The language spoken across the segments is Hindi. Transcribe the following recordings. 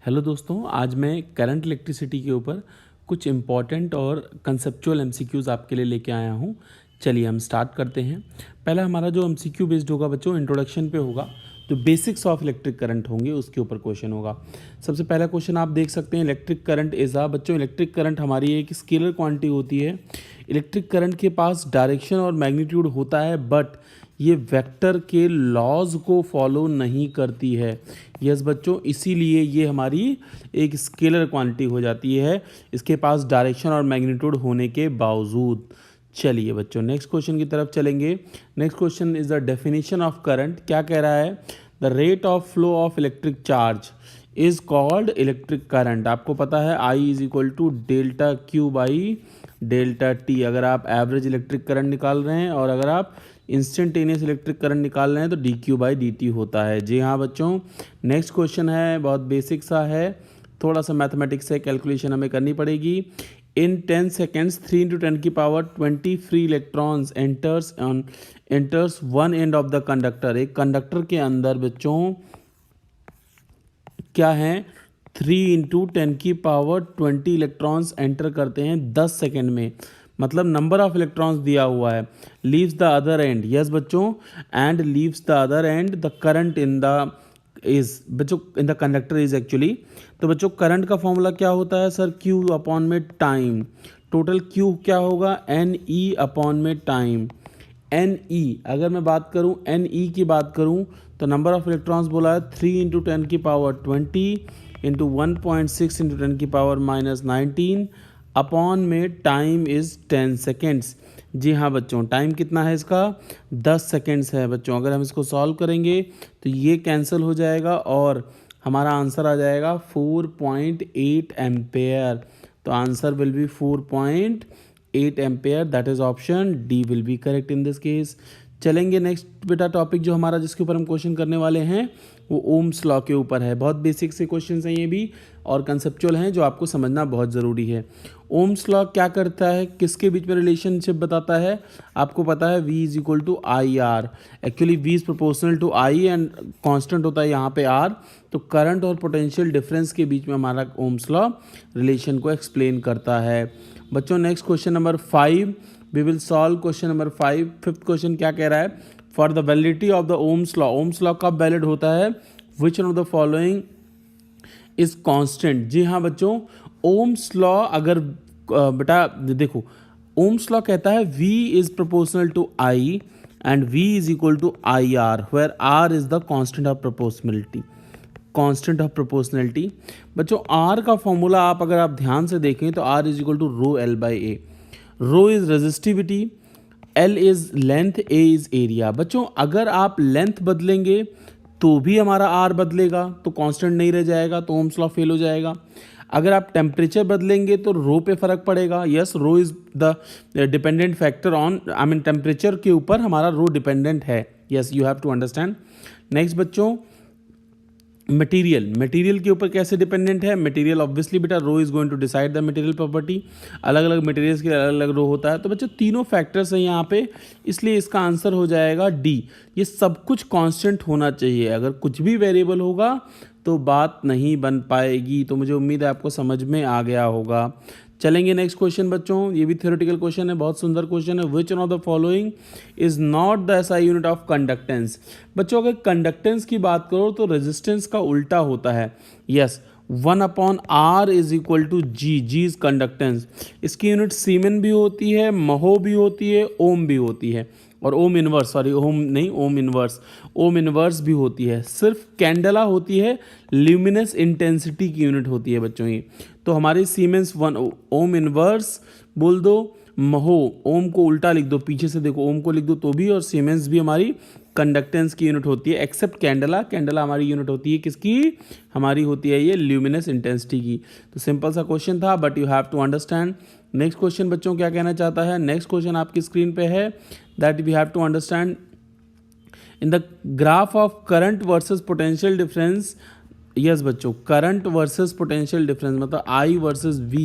हेलो दोस्तों, आज मैं करंट इलेक्ट्रिसिटी के ऊपर कुछ इम्पॉर्टेंट और कंसेप्चुअल एमसीक्यूज़ आपके लिए लेके आया हूँ। चलिए हम स्टार्ट करते हैं। पहला हमारा जो एमसीक्यू बेस्ड होगा बच्चों, इंट्रोडक्शन पे होगा। जो बेसिक्स ऑफ इलेक्ट्रिक करंट होंगे उसके ऊपर क्वेश्चन होगा। सबसे पहला क्वेश्चन आप देख सकते हैं, इलेक्ट्रिक करंट इज़ आ। बच्चों इलेक्ट्रिक करंट हमारी एक स्केलर क्वांटिटी होती है। इलेक्ट्रिक करंट के पास डायरेक्शन और मैग्नीट्यूड होता है, बट ये वेक्टर के लॉज को फॉलो नहीं करती है। यस बच्चों, इसीलिए ये हमारी एक स्केलर क्वांटिटी हो जाती है, इसके पास डायरेक्शन और मैग्नीट्यूड होने के बावजूद। चलिए बच्चों नेक्स्ट क्वेश्चन की तरफ चलेंगे। Next question is the definition of current. क्या कह रहा है? The rate of flow of electric charge is called electric current. आपको पता है I is equal to delta Q by delta T. अगर आप एवरेज इलेक्ट्रिक करंट निकाल रहे हैं और अगर आप इंस्टेंटेनियस इलेक्ट्रिक करंट निकाल रहे हैं तो D Q by D T होता है। जी हाँ बच्चों, नेक्स्ट क्वेश्चन है, बहुत बेसिक सा है, थोड़ा सा मैथमेटिक्स से कैलकुलेशन हमें करनी पड़ेगी। इन 10 seconds 3 × 10⁻20 free electrons enters one end of the conductor. एक कंडक्टर के अंदर बच्चों क्या है, 3 × 10⁻20 इलेक्ट्रॉन्स एंटर करते हैं 10 सेकेंड में। मतलब नंबर ऑफ इलेक्ट्रॉन्स दिया हुआ है। Leaves the other end, yes बच्चों, and leaves the other end the current in the is बच्चों in the conductor is actually. तो बच्चों करंट का फॉर्मूला क्या होता है सर? क्यू अपॉन में टाइम। टोटल क्यू क्या होगा? एन ई अपॉन में टाइम। एन ई अगर मैं बात करूं, एन ई की बात करूं तो नंबर ऑफ इलेक्ट्रॉन्स बोला है 3 × 10⁻20 इंटू 1.6 × 10⁻−19 अपॉन में टाइम इज़ 10 सेकेंड्स। जी हाँ बच्चों, टाइम कितना है इसका? 10 सेकेंड्स है बच्चों। अगर हम इसको सॉल्व करेंगे तो ये कैंसिल हो जाएगा और हमारा आंसर आ जाएगा 4.8 एम्पेयर। तो answer will be 4.8 ampere. That is option D will be correct in this case. चलेंगे नेक्स्ट बेटा टॉपिक जो हमारा जिसके ऊपर हम क्वेश्चन करने वाले हैं वो ओम्स लॉ के ऊपर है। बहुत बेसिक से क्वेश्चन हैं ये भी और कंसेप्चुअल हैं जो आपको समझना बहुत ज़रूरी है। ओम्स लॉ क्या करता है, किसके बीच में रिलेशनशिप बताता है? आपको पता है V is equal to I R. Actually V is proportional to I and constant होता है यहाँ पे R। तो करंट और पोटेंशियल डिफरेंस के बीच में हमारा ओम्स लॉ रिलेशन को एक्सप्लेन करता है। बच्चों next question number 5 we will solve. Question number 5, fifth question क्या कह रहा है? For the validity of the Ohm's law. Ohm's law कब वैलिड होता है? Which one of the following is constant. जी हाँ बच्चों, ओम्स लॉ अगर बेटा देखो, ओम्स लॉ कहता है V is proportional to I and V is equal to I R, where R is the constant of proportionality. Constant of proportionality बच्चों, R का फॉर्मूला आप अगर आप ध्यान से देखें तो R is equal to rho L by A. Rho is resistivity, L is length, A is area. बच्चों अगर आप लेंथ बदलेंगे तो भी हमारा R बदलेगा, तो कांस्टेंट नहीं रह जाएगा, तो ओम्स लॉ फेल हो जाएगा। अगर आप टेम्परेचर बदलेंगे तो रो पे फर्क पड़ेगा। Yes, rho is the dependent factor on temperature के ऊपर हमारा रो डिपेंडेंट है। Yes, you have to understand. Next बच्चों मटेरियल के ऊपर कैसे डिपेंडेंट है? मटेरियल ऑब्वियसली बेटा rho is going to decide the material property. अलग अलग मटेरियल्स के अलग अलग रो होता है। तो बच्चों तीनों फैक्टर्स हैं यहाँ पे, इसलिए इसका आंसर हो जाएगा डी। ये सब कुछ कांस्टेंट होना चाहिए। अगर कुछ भी वेरिएबल होगा तो बात नहीं बन पाएगी। तो मुझे उम्मीद है आपको समझ में आ गया होगा। चलेंगे नेक्स्ट क्वेश्चन बच्चों, ये भी थ्योरेटिकल क्वेश्चन है, बहुत सुंदर क्वेश्चन है। Which one of the following is not the SI unit of conductance. बच्चों अगर कंडक्टेंस की बात करो तो रेजिस्टेंस का उल्टा होता है। Yes, 1/R is equal to G. G is conductance. इसकी यूनिट सीमेन भी होती है, महो भी होती है, ओम भी होती है, और ओम इनवर्स, सॉरी ओम नहीं, ओम इनवर्स भी होती है। सिर्फ कैंडला होती है, ल्यूमिनस इंटेंसिटी की यूनिट होती है बच्चों ये। तो हमारी सीमेंस 1 ओम इनवर्स बोल दो, महो ओम को उल्टा लिख दो, पीछे से देखो ओम को लिख दो तो भी, और सीमेंस भी हमारी कंडक्टेंस की यूनिट होती है। एक्सेप्ट कैंडला हमारी यूनिट होती है किसकी? हमारी होती है ये ल्यूमिनस इंटेंसिटी की। तो सिंपल सा क्वेश्चन था, but you have to understand. Next question बच्चों क्या कहना चाहता है? नेक्स्ट क्वेश्चन आपकी स्क्रीन पे है, that we have to understand in the graph of current versus potential difference. Yes बच्चों, करंट वर्सेस पोटेंशियल डिफरेंस मतलब I versus V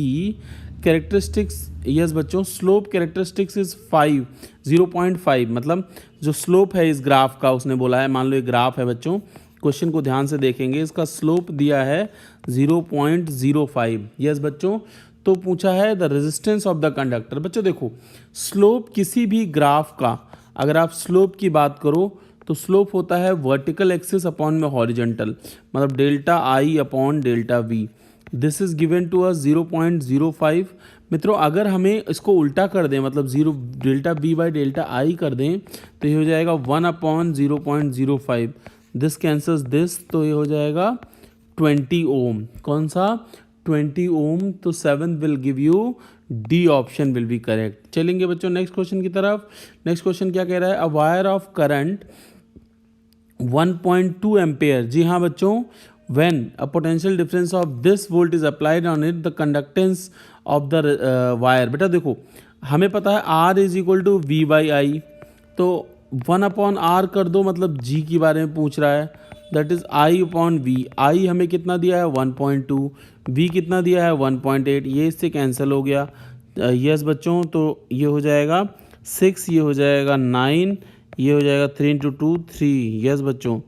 characteristics. Yes बच्चों, स्लोप कैरेक्टरिस्टिक्स इज 0.5। मतलब जो स्लोप है इस ग्राफ का उसने बोला है, मान लो ये ग्राफ है बच्चों क्वेश्चन को ध्यान से देखेंगे, इसका स्लोप दिया है 0.05। यस बच्चों, तो पूछा है the resistance of the conductor. बच्चों देखो, स्लोप किसी भी ग्राफ का, अगर आप स्लोप की बात करो तो स्लोप होता है वर्टिकल एक्सिस अपॉन में हॉरिजॉन्टल, मतलब delta I upon delta V. This is given to us 0.05। मित्रों अगर हमें इसको उल्टा कर दें, मतलब zero delta V by delta I कर दें, तो ये हो जाएगा 1/0.05। दिस कैंसल्स दिस, तो ये हो जाएगा 20 ओम। कौन सा? 20 ओम। तो 7 will give U D option will be correct. चलेंगे बच्चों नेक्स्ट क्वेश्चन की तरफ। नेक्स्ट क्वेश्चन क्या कह रहा है? A wire of current 1.2 ampere. जी हाँ बच्चों, when a potential difference of this volt is applied on it, the conductance of the wire। बेटा देखो, हमें पता है R is equal to V by I, तो 1/R कर दो, मतलब G के बारे में पूछ रहा है, that is I upon V. I हमें कितना दिया है? 1.2। V कितना दिया है? 1.8। ये इससे कैंसिल हो गया। यस बच्चों, तो ये हो जाएगा 6, ये हो जाएगा 9, ये हो जाएगा 3 × 2 3। यस बच्चों,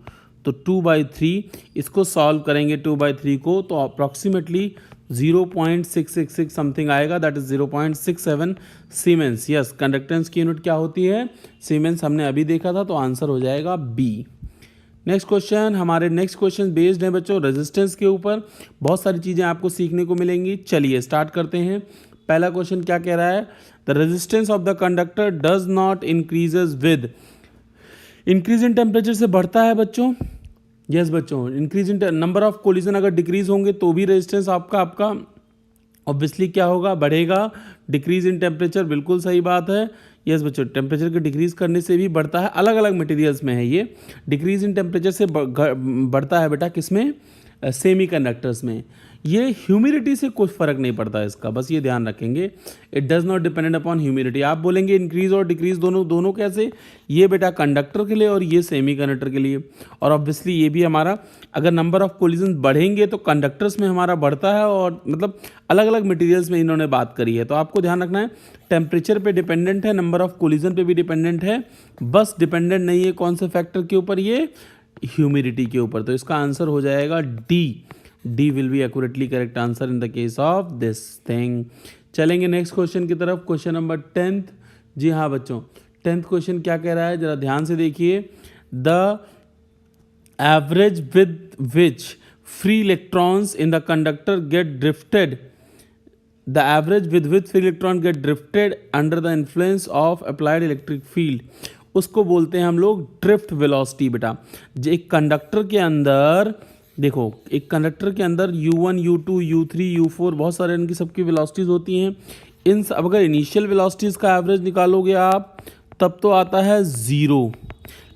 तो 2/3 इसको सॉल्व करेंगे 2/3 को, तो अप्रॉक्सीमेटली 0.666 समथिंग आएगा, that is 0.67 siemens. Yes, conductance की यूनिट क्या होती है? सीमेंस। हमने अभी देखा था, तो आंसर हो जाएगा बी। नेक्स्ट क्वेश्चन, हमारे नेक्स्ट क्वेश्चन बेस्ड है बच्चों रेजिस्टेंस के ऊपर। बहुत सारी चीज़ें आपको सीखने को मिलेंगी। चलिए स्टार्ट करते हैं। पहला क्वेश्चन क्या कह रहा है? The resistance of the conductor does not increases with. Increase in temperature से बढ़ता है बच्चों। यस बच्चों, increase in number of collision अगर डिक्रीज होंगे तो भी रेजिस्टेंस आपका ऑब्वियसली क्या होगा? बढ़ेगा। डिक्रीज इन टेम्परेचर, बिल्कुल सही बात है। यस बच्चों, टेम्परेचर के डिक्रीज करने से भी बढ़ता है। अलग अलग मटेरियल्स में है ये। डिक्रीज इन टेम्परेचर से बढ़ता है बेटा किसमें? सेमी कंडक्टर्स में। ये ह्यूमिडिटी से कुछ फर्क नहीं पड़ता है इसका, बस ये ध्यान रखेंगे। It does not dependent upon humidity. आप बोलेंगे इंक्रीज और डिक्रीज दोनों कैसे? ये बेटा कंडक्टर के लिए और ये सेमी कंडक्टर के लिए। और ऑब्वियसली ये भी हमारा, अगर नंबर ऑफ कोलिजन बढ़ेंगे तो कंडक्टर्स में हमारा बढ़ता है, और मतलब अलग अलग मटेरियल्स में इन्होंने बात करी है। तो आपको ध्यान रखना है, टेम्परेचर पे डिपेंडेंट है, नंबर ऑफ कोलिजन पे भी डिपेंडेंट है, बस डिपेंडेंट नहीं है कौन से फैक्टर के ऊपर? ये ह्यूमिडिटी के ऊपर। तो इसका आंसर हो जाएगा D. D will B accurately correct answer in the case of this thing. चलेंगे नेक्स्ट क्वेश्चन की तरफ। Question number 10th। जी हाँ बच्चों, 10th क्वेश्चन क्या कह रहा है? जरा ध्यान से देखिए। The average with which free electrons in the conductor get drifted, the average with which free electron get drifted under the influence of applied electric field, उसको बोलते हैं हम लोग ड्रिफ्ट वेलोसिटी। बेटा एक कंडक्टर के अंदर देखो, एक कंडक्टर के अंदर U1 U2 U3 U4 बहुत सारे इनकी सबकी वेलोसिटीज़ होती हैं। इन सब अगर इनिशियल वेलोसिटीज़ का एवरेज निकालोगे आप, तब तो आता है 0।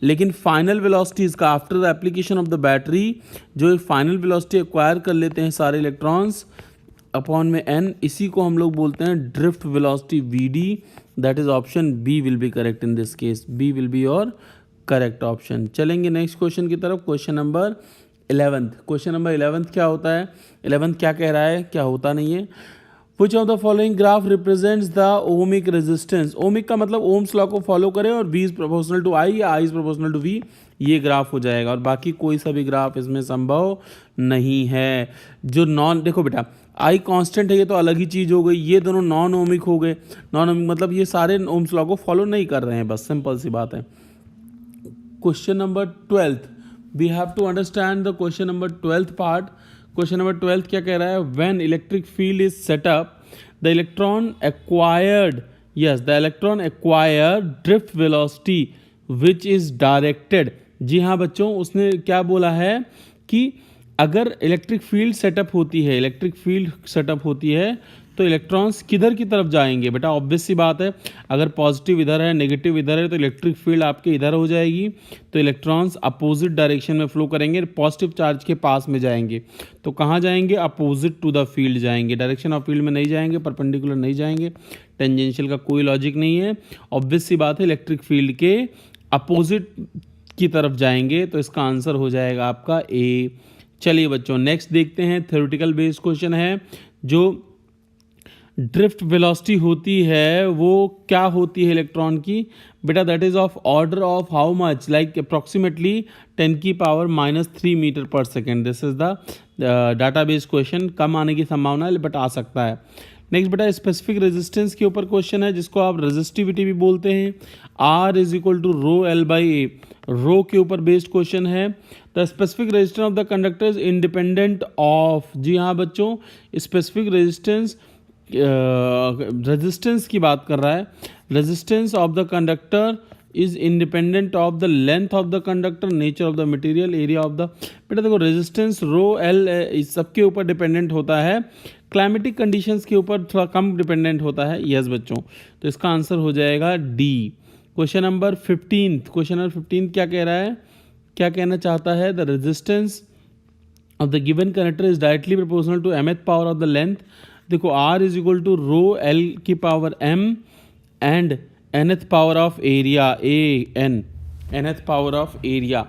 लेकिन फाइनल वेलोसिटीज़ का after the application of the battery, जो एक फाइनल वेलोसिटी एक्वायर कर लेते हैं सारे इलेक्ट्रॉन्स अपॉन में n, इसी को हम लोग बोलते हैं drift velocity VD। That is option B will be correct in this case. B will be your correct option. चलेंगे नेक्स्ट क्वेश्चन की तरफ। Question number 11th। Question number 11th क्या होता है? 11th क्या कह रहा है, क्या होता नहीं है? Which of the following graph represents the ohmic resistance. Ohmic का मतलब ओम्स लॉ को फॉलो करें और V is proportional to I या I is proportional to V, ये ग्राफ हो जाएगा। और बाकी कोई सा भी ग्राफ इसमें संभव नहीं है। जो नॉन, देखो बेटा I कांस्टेंट है, ये तो अलग ही चीज़ हो गई। ये दोनों नॉन ओमिक हो गए। नॉन ओमिक मतलब ये सारे ओम्स लॉ को फॉलो नहीं कर रहे हैं, बस सिंपल सी बात है। Question number 12th, we have to understand the question number 12th part. Question number 12th क्या कह रहा है? When electric field is set up, the electron acquired drift velocity which is directed। जी हाँ बच्चों, उसने क्या बोला है कि अगर इलेक्ट्रिक फील्ड सेटअप होती है तो इलेक्ट्रॉन्स किधर की तरफ जाएंगे? बेटा ऑब्वियस सी बात है, अगर पॉजिटिव इधर है, नेगेटिव इधर है, तो इलेक्ट्रिक फील्ड आपके इधर हो जाएगी। तो इलेक्ट्रॉन्स अपोजिट डायरेक्शन में फ्लो करेंगे, पॉजिटिव चार्ज के पास में जाएंगे। तो कहाँ जाएंगे? अपोजिट टू द फील्ड जाएंगे। डायरेक्शन ऑफ फील्ड में नहीं जाएंगे, परपेंडिकुलर नहीं जाएंगे, टेंजेंशियल का कोई लॉजिक नहीं है। ऑब्वियस सी बात है, इलेक्ट्रिक फील्ड के अपोजिट की तरफ जाएंगे। तो इसका आंसर हो जाएगा आपका ए। चलिए बच्चों नेक्स्ट देखते हैं। थ्योरेटिकल बेस्ड क्वेश्चन है जो ड्रिफ्ट वेलोसिटी होती है वो क्या होती है इलेक्ट्रॉन की बेटा, that is of order of how much, like approximately 10⁻³ metre per second. This is the database question. कम आने की संभावना है बट आ सकता है। नेक्स्ट बेटा स्पेसिफिक रेजिस्टेंस के ऊपर क्वेश्चन है जिसको आप रेजिस्टिविटी भी बोलते हैं। R is equal to rho L by A, rho के ऊपर बेस्ड क्वेश्चन है। The specific resistance of the conductor is independent of, जी हाँ बच्चों, स्पेसिफिक रेजिस्टेंस रेजिस्टेंस की बात कर रहा है। Resistance of the conductor is independent of the length of the conductor, nature of the material, area of the, बेटा देखो रेजिस्टेंस रो एल इस सबके ऊपर डिपेंडेंट होता है, क्लाइमेटिक कंडीशंस के ऊपर थोड़ा कम डिपेंडेंट होता है। यस बच्चों, तो इसका आंसर हो जाएगा डी। क्वेश्चन नंबर 15 क्या कह रहा है, क्या कहना चाहता है, the resistance of the given conductor is directly proportional to mth power of the length. देखो R is equal to rho L की power m and nth power of area A N, nth power of area.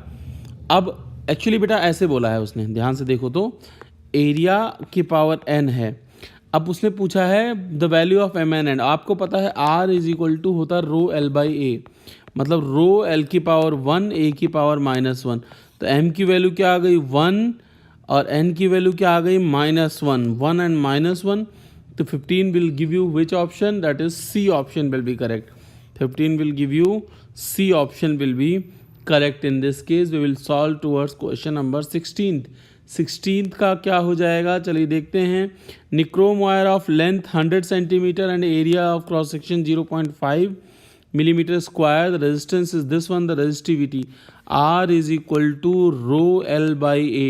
अब एक्चुअली बेटा ऐसे बोला है उसने, ध्यान से देखो तो एरिया की पावर n है। अब उसने पूछा है the value of M N and, आपको पता है R इज इक्वल टू होता है रो एल बाई ए, मतलब रो एल की पावर 1 ए की पावर -1, तो m की वैल्यू क्या आ गई 1 और n की वैल्यू क्या आ गई -1, 1 एंड -1, तो 15 will give you which option, that is C option will be correct. 15 will give you C option will be correct in this case. We will solve towards question number 16th का क्या हो जाएगा, चलिए देखते हैं। Nichrome wire of length 100 centimetre and area of cross section 0.5 millimeter square. The resistance is this one, the resistivity R is equal to rho L by A.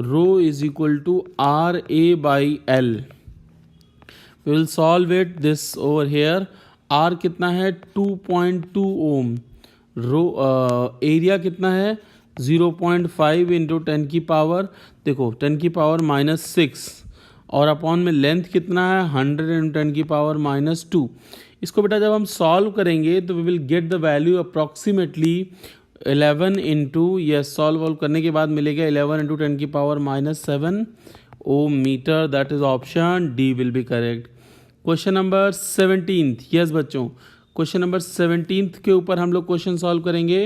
Rho is equal to RA by L. We will solve it this over here. R कितना है 2.2 ओम, रो एरिया कितना है 0.5 इंटू 10 की पावर, देखो 10 की पावर -6 और अपॉन में लेंथ कितना है 100 इंटू 10 की पावर -2। इसको बेटा जब हम सॉल्व करेंगे तो we will get the value approximately 11 into, yes solve करने के बाद मिलेगा 11 इंटू 10 की power -7 ohm metre. That is option D will be correct. Question number 17, yes बच्चों, क्वेश्चन नंबर 17 के ऊपर हम लोग क्वेश्चन सॉल्व करेंगे।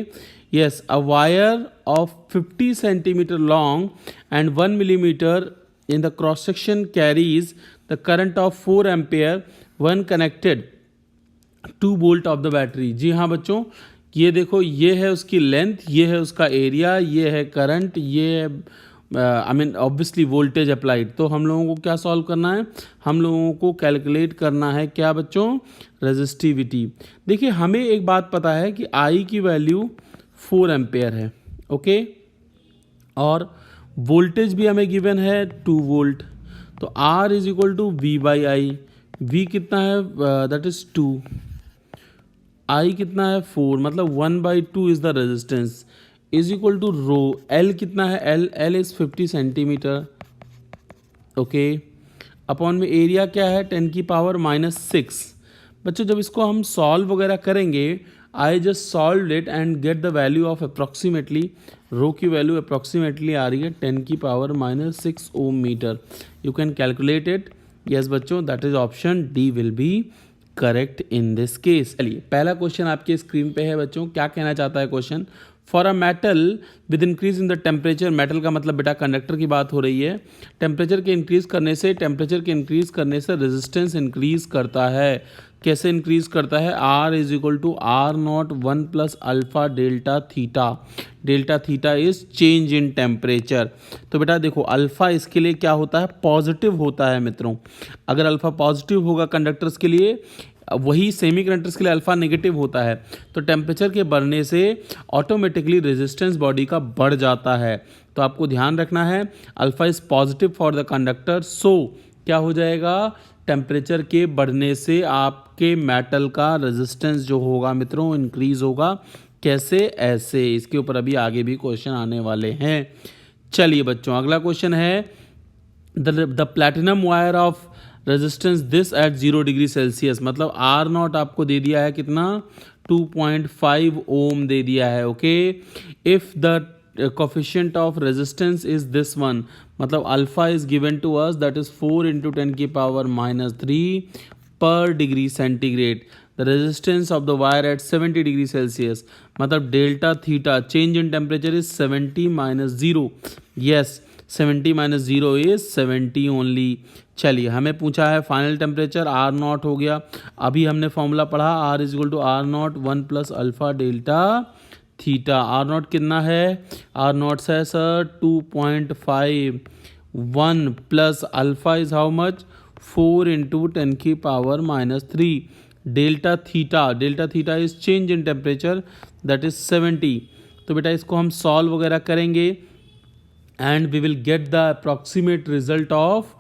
Yes, a wire of 50 centimetre long and 1 millimetre in the cross section carries the current of 4 ampere one connected 2 volt of the battery. जी हाँ बच्चों, ये देखो ये है उसकी लेंथ, ये है उसका एरिया, ये है करंट, ये है ऑब्वियसली वोल्टेज अप्लाइड। तो हम लोगों को क्या सॉल्व करना है, हम लोगों को कैलकुलेट करना है क्या बच्चों, रेजिस्टिविटी। देखिए हमें एक बात पता है कि I की वैल्यू 4 एम्पेयर है, ओके, और वोल्टेज भी हमें गिवन है 2 वोल्ट, तो R is equal to V by I. V कितना है, दैट इज 2, I कितना है 4, मतलब 1/2 is the resistance, is equal to rho L कितना है, L is 50 centimetre, okay, upon में एरिया क्या है 10 की पावर -6। बच्चों जब इसको हम सॉल्व वगैरह करेंगे, I just solve it and get the value of approximately, rho की वैल्यू अप्रॉक्सीमेटली आ रही है 10 की power -6 ohm metre. You can calculate it. Yes बच्चों, that is option D will be correct in this case. चलिए पहला क्वेश्चन आपके स्क्रीन पे है बच्चों, क्या कहना चाहता है question, for a metal with increase in the temperature, metal का मतलब बेटा कंडक्टर की बात हो रही है, टेम्परेचर के इंक्रीज करने से रेजिस्टेंस इंक्रीज करता है। कैसे इंक्रीज करता है, R is equal to R0 1 plus alpha delta theta, delta theta is change in temperature. तो बेटा देखो अल्फा इसके लिए क्या होता है, पॉजिटिव होता है मित्रों। अगर अल्फा पॉजिटिव होगा कंडक्टर्स के लिए, वही सेमी कंडक्टर्स के लिए अल्फा नेगेटिव होता है, तो टेम्परेचर के बढ़ने से ऑटोमेटिकली रेजिस्टेंस बॉडी का बढ़ जाता है। तो आपको ध्यान रखना है alpha is positive for the conductor, so क्या हो जाएगा, टेम्परेचर के बढ़ने से आपके मेटल का रेजिस्टेंस जो होगा मित्रों इंक्रीज होगा। कैसे, ऐसे, इसके ऊपर अभी आगे भी क्वेश्चन आने वाले हैं। चलिए बच्चों अगला क्वेश्चन है, the platinum wire of resistance this eight 0 degree Celsius, मतलब R0 आपको दे दिया है कितना 2.5 ओम दे दिया है, okay. If the coefficient of resistance is this one, मतलब alpha is given to us, that is 4 into 10 की power minus 3 per degree centigrade. The resistance of the wire at 70 degree Celsius, मतलब delta theta change in temperature is 70 minus 0. yes, 70 minus 0 is 70 only. चलिए, हमें पूछा है फाइनल टेम्परेचर आर नॉट हो गया. अभी हमने फॉर्मूला पढ़ा R is equal to R naught 1 plus alpha delta theta. R naught कितना है? आर नॉट है sir 2.5. 1 plus alpha is how much? 4 into 10 की power minus 3. Delta theta is change in temperature, that is 70. तो बेटा इसको हम सॉल्व वगैरह करेंगे and we will get the approximate result of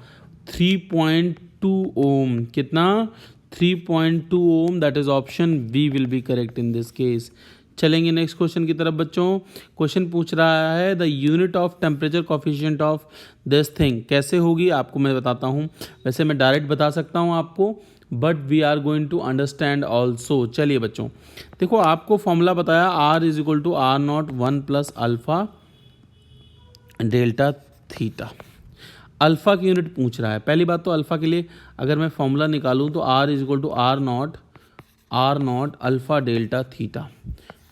3.2 ohm. कितना? 3.2 ohm. That is option B will be correct in this case. चलेंगे नेक्स्ट क्वेश्चन की तरफ बच्चों. क्वेश्चन पूछ रहा है the unit of temperature coefficient of this thing. कैसे होगी आपको मैं बताता हूँ. वैसे मैं डायरेक्ट बता सकता हूँ आपको, but we are going to understand also. चलिए बच्चों, देखो आपको फॉर्मूला बताया R is equal to R naught 1 plus alpha delta theta. Alpha की यूनिट पूछ रहा है. पहली बात तो अल्फ़ा के लिए अगर मैं फॉर्मूला निकालूं तो R is equal to R naught alpha delta theta.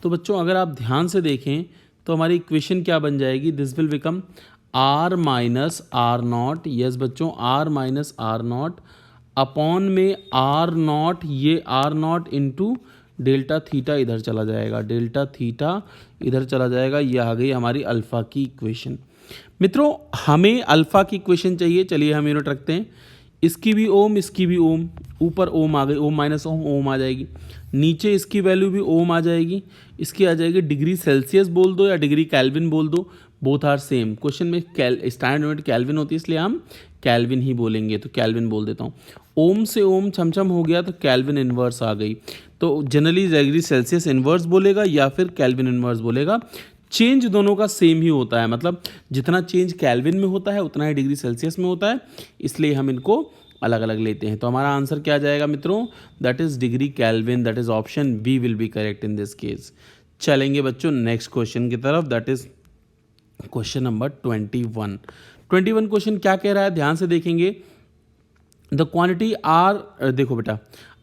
तो बच्चों अगर आप ध्यान से देखें तो हमारी इक्वेशन क्या बन जाएगी? This will become R minus R naught. Yes बच्चों, R minus R naught upon में आर नॉट, ये R naught into delta theta इधर चला जाएगा, डेल्टा थीटा इधर चला जाएगा. ये आ गई हमारी अल्फ़ा की इक्वेशन. मित्रों हमें अल्फ़ा की इक्वेशन चाहिए. चलिए हम यूनिट रखते हैं. इसकी भी ओम, इसकी भी ओम. ऊपर ओम आ गई, ओम माइनस ओम आ जाएगी. नीचे इसकी वैल्यू भी ओम आ जाएगी. इसकी आ जाएगी डिग्री सेल्सियस बोल दो या डिग्री कैल्विन बोल दो, बोथ आर सेम. क्वेश्चन में स्टैंडर्ड यूनिट कैल्विन होती है, इसलिए हम कैल्विन ही बोलेंगे, तो कैल्विन बोल देता हूँ. ओम से ओम छमछम हो गया तो कैल्विन इन्वर्स आ गई. तो जनरली डिग्री सेल्सियस इन्वर्स बोलेगा या फिर कैल्विन इन्वर्स बोलेगा. चेंज दोनों का सेम ही होता है, मतलब जितना चेंज कैल्विन में होता है उतना ही डिग्री सेल्सियस में होता है, इसलिए हम इनको अलग अलग लेते हैं. तो हमारा आंसर क्या जाएगा मित्रों? That is degree kelvin. That is option B will be correct in this case. चलेंगे बच्चों नेक्स्ट क्वेश्चन की तरफ. That is question number 21. क्वेश्चन क्या कह रहा है? ध्यान से देखेंगे. द क्वांटिटी आर, देखो बेटा,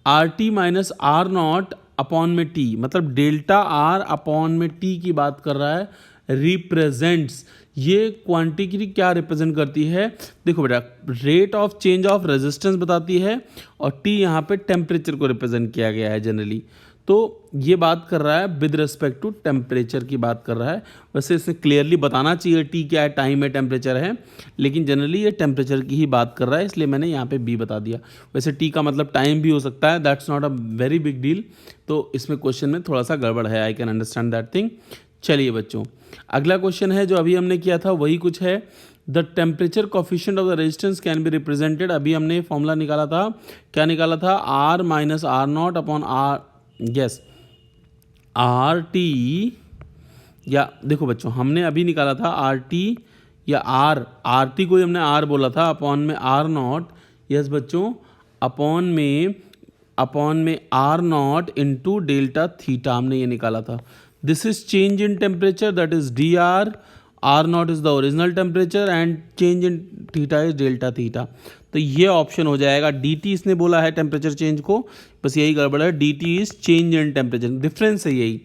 R T minus R naught upon में टी, मतलब डेल्टा आर अपॉन में टी की बात कर रहा है. रिप्रेजेंट्स, ये क्वांटिटी क्या रिप्रेजेंट करती है? देखो बेटा, rate of change of resistance बताती है और टी यहाँ पे टेम्परेचर को रिप्रेजेंट किया गया है जनरली. तो ये बात कर रहा है विद रिस्पेक्ट टू टेम्परेचर की बात कर रहा है. वैसे इसे क्लियरली बताना चाहिए टी क्या है, टाइम है, टेम्परेचर है, लेकिन जनरली ये टेम्परेचर की ही बात कर रहा है, इसलिए मैंने यहाँ पे बी बता दिया. वैसे टी का मतलब टाइम भी हो सकता है, that's not a very big deal. तो इसमें क्वेश्चन में थोड़ा सा गड़बड़ है, I can understand that thing. चलिए बच्चों, अगला क्वेश्चन है जो अभी हमने किया था वही कुछ है. The temperature coefficient of the resistance can be represented. अभी हमने फॉर्मूला निकाला था, क्या निकाला था? R minus R naught upon R, yes, R T, या देखो बच्चों हमने अभी निकाला था आर टी या आर टी को हमने आर बोला था, अपॉन में आर नॉट. यस बच्चों, अपॉन में R naught into delta theta हमने ये निकाला था. This is change in temperature, that is D R. R naught is the original temperature and change in theta is delta theta. तो ये ऑप्शन हो जाएगा. डी टी इसने बोला है टेम्परेचर चेंज को, बस यही गड़बड़ है. D T is change in temperature, difference है यही.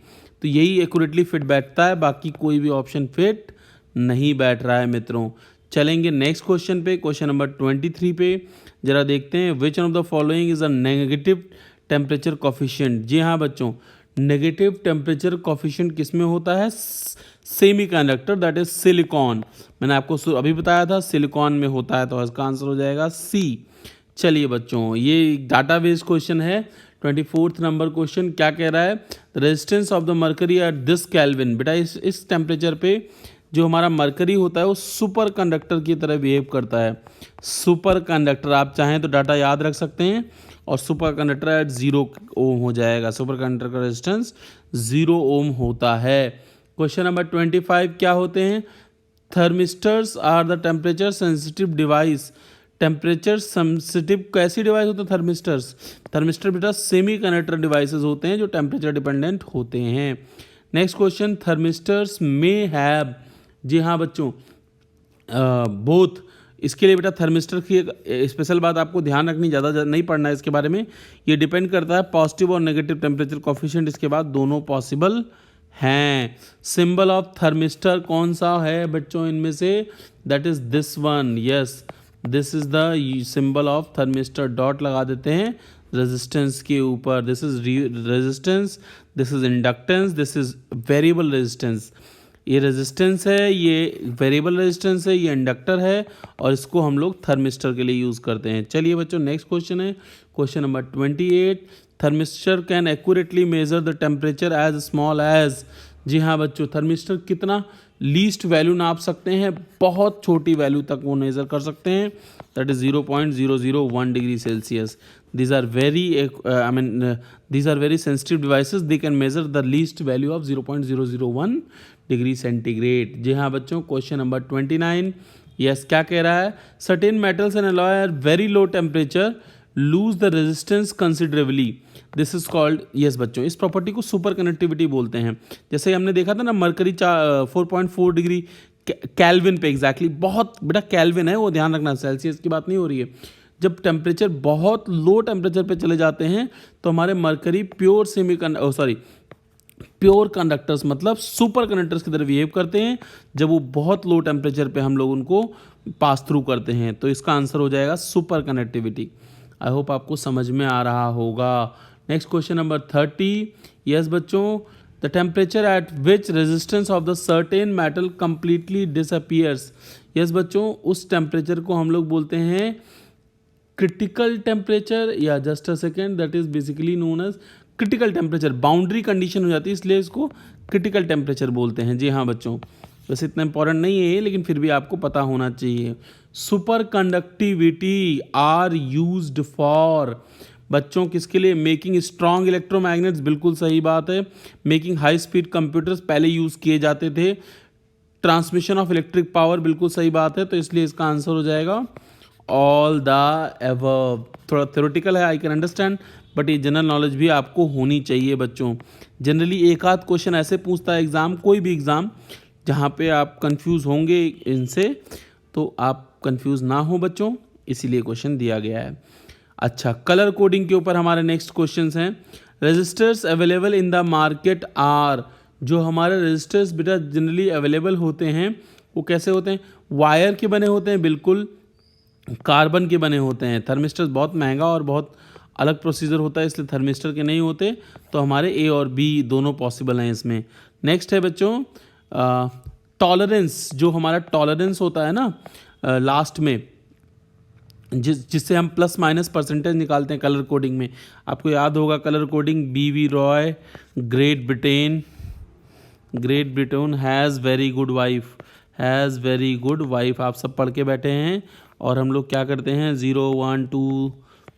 तो यही एक्यूरेटली फिट बैठता है, बाकी कोई भी ऑप्शन फिट नहीं बैठ रहा है मित्रों. चलेंगे नेक्स्ट क्वेश्चन पे, क्वेश्चन नंबर 23 पे. जरा देखते हैं which of the following is a negative temperature coefficient. जी हाँ बच्चों, नेगेटिव टेम्परेचर कोफिशिएंट किस में होता है? Semiconductor, that is silicon. मैंने आपको अभी बताया था सिलिकॉन में होता है, तो इसका आंसर हो जाएगा सी. चलिए बच्चों, ये डाटा बेस्ड क्वेश्चन है. 24 नंबर क्वेश्चन क्या कह रहा है? The resistance of the mercury at this kelvin. बेटा इस टेम्परेचर पे जो हमारा मरकरी होता है वो सुपर कंडक्टर की तरह बिहेव करता है. सुपर कंडक्टर, आप चाहें तो डाटा याद रख सकते हैं, और सुपर कंडक्टर एट 0 ओम हो जाएगा. सुपर कंडक्टर का रेजिस्टेंस 0 ओम होता है. क्वेश्चन नंबर 25 क्या होते हैं? Thermistors are the temperature sensitive device. Temperature sensitive कैसी डिवाइस होते हैं थर्मिस्टर्स? थर्मिस्टर बेटा सेमी कंडक्टर डिवाइसेस होते हैं जो टेम्परेचर डिपेंडेंट होते हैं. Next question, thermistors may have जी हाँ बच्चों, बोथ। इसके लिए बेटा थर्मिस्टर की एक स्पेशल बात आपको ध्यान रखनी, ज़्यादा नहीं पढ़ना है इसके बारे में। ये डिपेंड करता है पॉजिटिव और नेगेटिव टेम्परेचर कोफिशिएंट, इसके बाद दोनों पॉसिबल हैं। सिंबल ऑफ थर्मिस्टर कौन सा है बच्चों इनमें से? That is this one, yes, this is the symbol of thermistor. Dot लगा देते हैं रेजिस्टेंस के ऊपर। This is resistance, this is inductance, this is variable resistance. ये रेजिस्टेंस है, ये वेरिएबल रेजिस्टेंस है, ये इंडक्टर है, और इसको हम लोग थर्मिस्टर के लिए यूज़ करते हैं। चलिए बच्चों, नेक्स्ट क्वेश्चन है question number 28। Thermistor can accurately measure the temperature as small as. जी हाँ बच्चों, थर्मिस्टर कितना लीस्ट वैल्यू नाप सकते हैं? बहुत छोटी वैल्यू तक वो मेजर कर सकते हैं, that is 0.001 degree Celsius. These are very these are very sensitive devices, they can measure the least value of 0.001 degree centigrade. जी हाँ बच्चों, क्वेश्चन नंबर 29। यस, क्या कह रहा है? Certain metals and alloy at very low temperature lose the resistance considerably, this is called. Yes बच्चों, इस प्रॉपर्टी को सुपर कंडक्टिविटी बोलते हैं। जैसे हमने देखा था ना, मरकरी 4.4 डिग्री कैल्विन पे एग्जैक्टली, बहुत बेटा कैल्विन है वो, ध्यान रखना, सेल्सियस की बात नहीं हो रही है। जब टेम्परेचर बहुत लो टेम्परेचर पे चले जाते हैं तो हमारे मरकरी प्योर कंडक्टर्स मतलब सुपर कंडक्टर्स की तरह बिहेव करते हैं जब वो बहुत लो टेम्परेचर पे हम लोग उनको पास थ्रू करते हैं। तो इसका आंसर हो जाएगा सुपर कंडक्टिविटी। आई होप आपको समझ में आ रहा होगा। Next question number 30। यस बच्चों, the temperature at which resistance of the certain metal completely disappears. Yes बच्चों, उस टेम्परेचर को हम लोग बोलते हैं क्रिटिकल टेम्परेचर, या just a second, that is basically known as critical temperature. Boundary condition हो जाती है, इसलिए इसको क्रिटिकल टेम्परेचर बोलते हैं। जी हाँ बच्चों, वैसे इतना इंपॉर्टेंट नहीं है लेकिन फिर भी आपको पता होना चाहिए। Superconductivity are used for बच्चों किसके लिए? मेकिंग स्ट्रॉन्ग इलेक्ट्रोमैग्नेट्स, बिल्कुल सही बात है। मेकिंग हाई स्पीड कंप्यूटर्स पहले यूज़ किए जाते थे। ट्रांसमिशन ऑफ इलेक्ट्रिक पावर, बिल्कुल सही बात है। तो इसलिए इसका आंसर हो जाएगा ऑल द एबव। थोड़ा थ्योरेटिकल है, आई कैन अंडरस्टैंड, बट ये जनरल नॉलेज भी आपको होनी चाहिए बच्चों। जनरली एक आध क्वेश्चन ऐसे पूछता है एग्ज़ाम, कोई भी एग्ज़ाम, जहाँ पे आप कंफ्यूज होंगे इनसे, तो आप कंफ्यूज ना हो बच्चों, इसीलिए क्वेश्चन दिया गया है। अच्छा, कलर कोडिंग के ऊपर हमारे नेक्स्ट क्वेश्चंस हैं। Registers available in the market are. जो हमारे रजिस्टर्स बेटा जनरली अवेलेबल होते हैं वो कैसे होते हैं? वायर के बने होते हैं, बिल्कुल कार्बन के बने होते हैं। थर्मिस्टर बहुत महंगा और बहुत अलग प्रोसीजर होता है, इसलिए थर्मिस्टर के नहीं होते। तो हमारे ए और बी दोनों पॉसिबल हैं इसमें। नेक्स्ट है बच्चों टॉलरेंस। जो हमारा टॉलरेंस होता है ना लास्ट में, जिससे हम प्लस माइनस परसेंटेज निकालते हैं कलर कोडिंग में। आपको याद होगा colour coding, BV Roy, great Britain has very good wife, आप सब पढ़ के बैठे हैं। और हम लोग क्या करते हैं? 0 1 2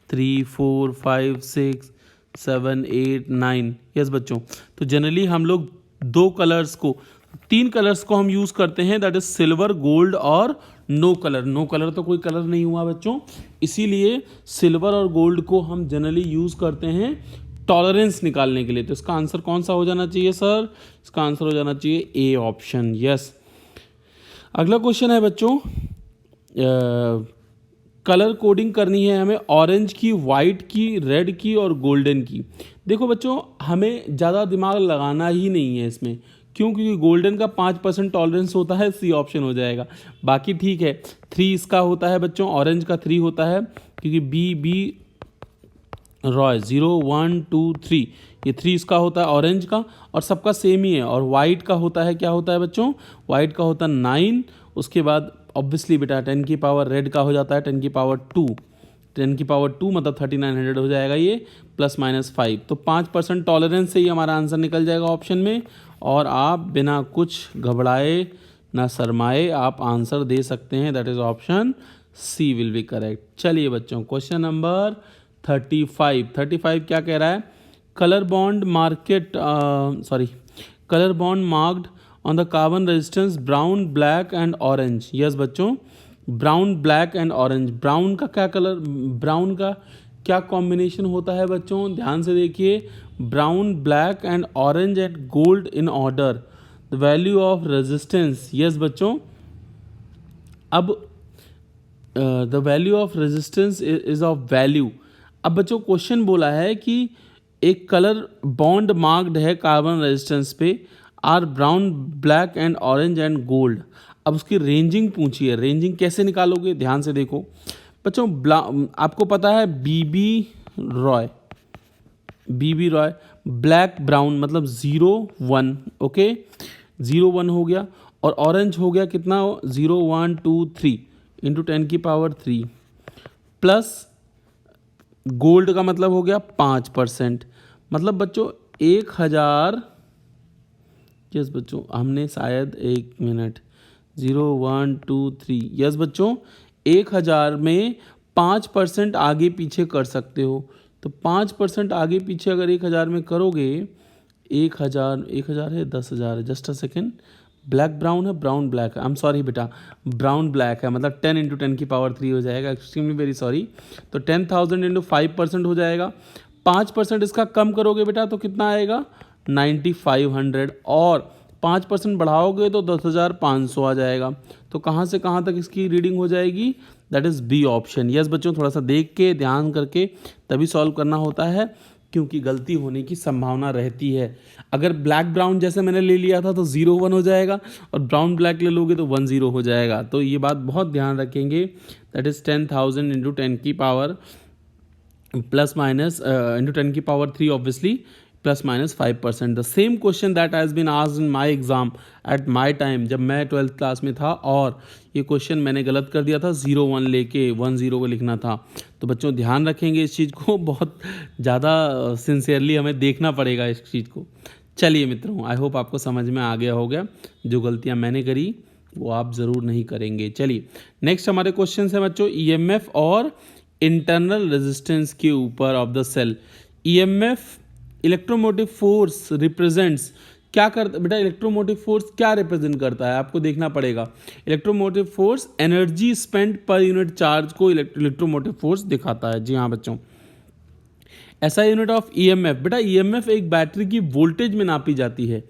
3 4 5 6 7 8 9। यस बच्चों, तो जनरली हम लोग तीन कलर्स को हम यूज़ करते हैं, दैट इज सिल्वर, गोल्ड और नो कलर तो कोई कलर नहीं हुआ बच्चों, इसीलिए सिल्वर और गोल्ड को हम जनरली यूज़ करते हैं टॉलरेंस निकालने के लिए। तो इसका आंसर कौन सा हो जाना चाहिए सर? इसका आंसर हो जाना चाहिए ए ऑप्शन। यस, अगला क्वेश्चन है बच्चों, कलर कोडिंग करनी है हमें ऑरेंज की, वाइट की, रेड की और गोल्डन की। देखो बच्चों, हमें ज़्यादा दिमाग लगाना ही नहीं है इसमें, क्योंकि गोल्डन का 5% टॉलरेंस होता है, सी ऑप्शन हो जाएगा। बाकी ठीक है, 3 इसका होता है बच्चों, ऑरेंज का 3 होता है, क्योंकि बी रॉय 0 1 2 3 ये 3 इसका होता है ऑरेंज का, और सबका सेम ही है। और वाइट का होता है, क्या होता है बच्चों? वाइट का होता है 9। उसके बाद ऑब्वियसली बेटा 10 की पावर रेड का हो जाता है 10 की पावर 2 मतलब 3900 हो जाएगा ये, प्लस माइनस 5। तो 5% टॉलरेंस से ही हमारा आंसर निकल जाएगा ऑप्शन में। और आप बिना कुछ घबराए ना शरमाए आप आंसर दे सकते हैं, that is option C will be correct. चलिए बच्चों, क्वेश्चन नंबर 35 क्या कह रहा है? Colour bond marked on the carbon resistance brown, black and orange. Yes बच्चों, brown, black and orange. Brown का क्या कॉम्बिनेशन होता है बच्चों? ध्यान से देखिए, brown, black and orange and gold in order, the value of resistance, yes बच्चों, अब the value of resistance is of value. अब बच्चों क्वेश्चन बोला है कि एक कलर बॉन्ड मार्क्ड है कार्बन रेजिस्टेंस पे, are brown black and orange and gold. अब उसकी रेंजिंग पूछी है, रेंजिंग कैसे निकालोगे, ध्यान से देखो बच्चों। आपको पता है बीबी रॉय ब्लैक ब्राउन मतलब 0 1, ओके 0 1 हो गया, और ऑरेंज हो गया कितना 0 1 2 3 इंटू 10⁻³ प्लस गोल्ड का मतलब हो गया 5%, मतलब बच्चों 1000, यस बच्चों हमने शायद 1 मिनट 0 1 2 3, यस बच्चों 1000 में 5% आगे पीछे कर सकते हो, तो 5% आगे पीछे अगर 1000 में करोगे, 1000 है 10,000 है, just a second, black brown है ब्राउन ब्लैक है, आई एम सॉरी बेटा, ब्राउन ब्लैक है, मतलब 10 इंटू 10⁻³ हो जाएगा, एक्सट्रीमली वेरी सॉरी। तो 10,000 इंटू 5% हो जाएगा, 5% इसका कम करोगे बेटा तो कितना आएगा 9500, और 5% बढ़ाओगे तो 10,500 आ जाएगा। तो कहाँ से कहाँ तक इसकी रीडिंग हो जाएगी, that is B option. Yes बच्चों थोड़ा सा देख के ध्यान करके तभी सॉल्व करना होता है, क्योंकि गलती होने की संभावना रहती है। अगर ब्लैक ब्राउन जैसे मैंने ले लिया था तो 0 1 हो जाएगा, और ब्राउन ब्लैक ले लोगे तो 1 0 हो जाएगा। तो ये बात बहुत ध्यान रखेंगे, दैट इज़ 10,000 इंटू 10 की power plus minus into 10⁻³ obviously plus minus 5%। The same question that has been asked in my exam at my time, जब मैं 12th क्लास में था, और ये क्वेश्चन मैंने गलत कर दिया था, 0 1 लेके 1 0 को लिखना था। तो बच्चों ध्यान रखेंगे इस चीज़ को, बहुत ज़्यादा सिंसियरली हमें देखना पड़ेगा इस चीज़ को। चलिए मित्रों, आई होप आपको समझ में आ गया होगा, जो गलतियाँ मैंने करी वो आप ज़रूर नहीं करेंगे। चलिए नेक्स्ट हमारे क्वेश्चन है बच्चों, ईएमएफ और इंटरनल रेजिस्टेंस के ऊपर of the cell. EMF electromotive force represents, क्या करता बेटा, इलेक्ट्रोमोटिव फोर्स क्या रिप्रेजेंट करता है आपको देखना पड़ेगा। Electromotive force energy spend per unit charge को इलेक्ट्रोमोटिव फोर्स दिखाता है। जी हाँ बच्चों, ऐसा यूनिट ऑफ ईएमएफ, बेटा ईएमएफ एक बैटरी की वोल्टेज में नापी जाती है।